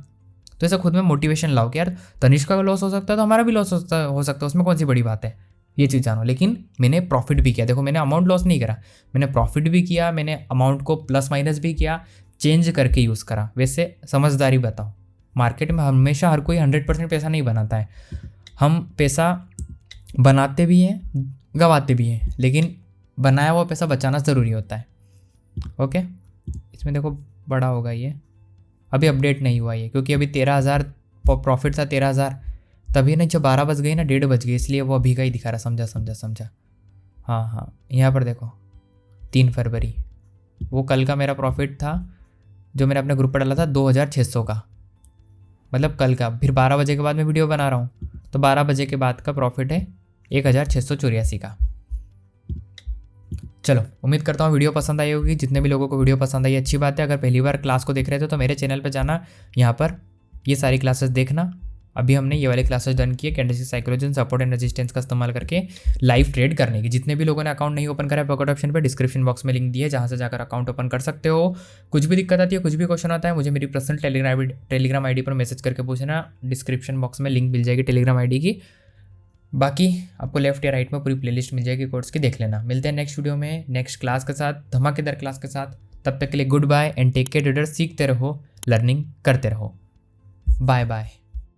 तो ऐसा खुद में मोटिवेशन लाओ कि यार तनिष्का का लॉस हो सकता है तो हमारा भी लॉस हो सकता है, उसमें कौन सी बड़ी बात है, ये चीज़ जानो। लेकिन मैंने प्रॉफिट भी किया, देखो मैंने अमाउंट लॉस नहीं करा, मैंने प्रॉफिट भी किया, मैंने अमाउंट को प्लस माइनस भी किया, चेंज करके यूज़ करा। वैसे समझदारी बताओ, मार्केट में हमेशा हर कोई 100% पैसा नहीं बनाता है, हम पैसा बनाते भी हैं गंवाते भी हैं, लेकिन बनाया हुआ पैसा बचाना ज़रूरी होता है। ओके, इसमें देखो बड़ा होगा ये, अभी अपडेट नहीं हुआ ये क्योंकि अभी 13,000 प्रॉफिट था, 13,000 तभी नहीं, जब 12 बज गई ना, 1:30 बज गई, इसलिए वो अभी का ही दिखा रहा। समझा समझा समझा, हाँ हाँ, यहाँ पर देखो 3 फरवरी, वो कल का मेरा प्रॉफिट था जो मैंने अपने ग्रुप पर डाला था 2,600 का, मतलब कल का। फिर 12 बजे के बाद मैं वीडियो बना रहा हूँ, तो 12 बजे के बाद का प्रॉफिट है 1,684 का। चलो उम्मीद करता हूँ वीडियो पसंद आई होगी, जितने भी लोगों को वीडियो पसंद आई अच्छी बात है। अगर पहली बार क्लास को देख रहे थे तो मेरे चैनल पे जाना, यहाँ पर ये सारी क्लासेस देखना। अभी हमने ये वाले क्लासेस डन किए candlestick psychology, support and resistance का इस्तेमाल करके लाइव ट्रेड करने की। जितने भी लोगों ने अकाउंट नहीं ओपन करा है, पॉकेट ऑप्शन पे डिस्क्रिप्शन बॉक्स में लिंक दिया है, जहाँ से जाकर अकाउंट ओपन कर सकते हो। कुछ भी दिक्कत आती है, कुछ भी क्वेश्चन आता है, मुझे मेरी पर्सनल टेलीग्राम आई डी पर मैसेज करके पूछना, डिस्क्रिप्शन बॉक्स में लिंक मिल जाएगी टेलीग्राम आई डी की। बाकी आपको लेफ्ट या राइट में पूरी प्लेलिस्ट मिल जाएगी कोर्स की, देख लेना। मिलते हैं नेक्स्ट वीडियो में नेक्स्ट क्लास के साथ, धमाकेदार क्लास के साथ। तब तक के लिए good bye and take care traders, सीखते रहो, लर्निंग करते रहो। Bye bye.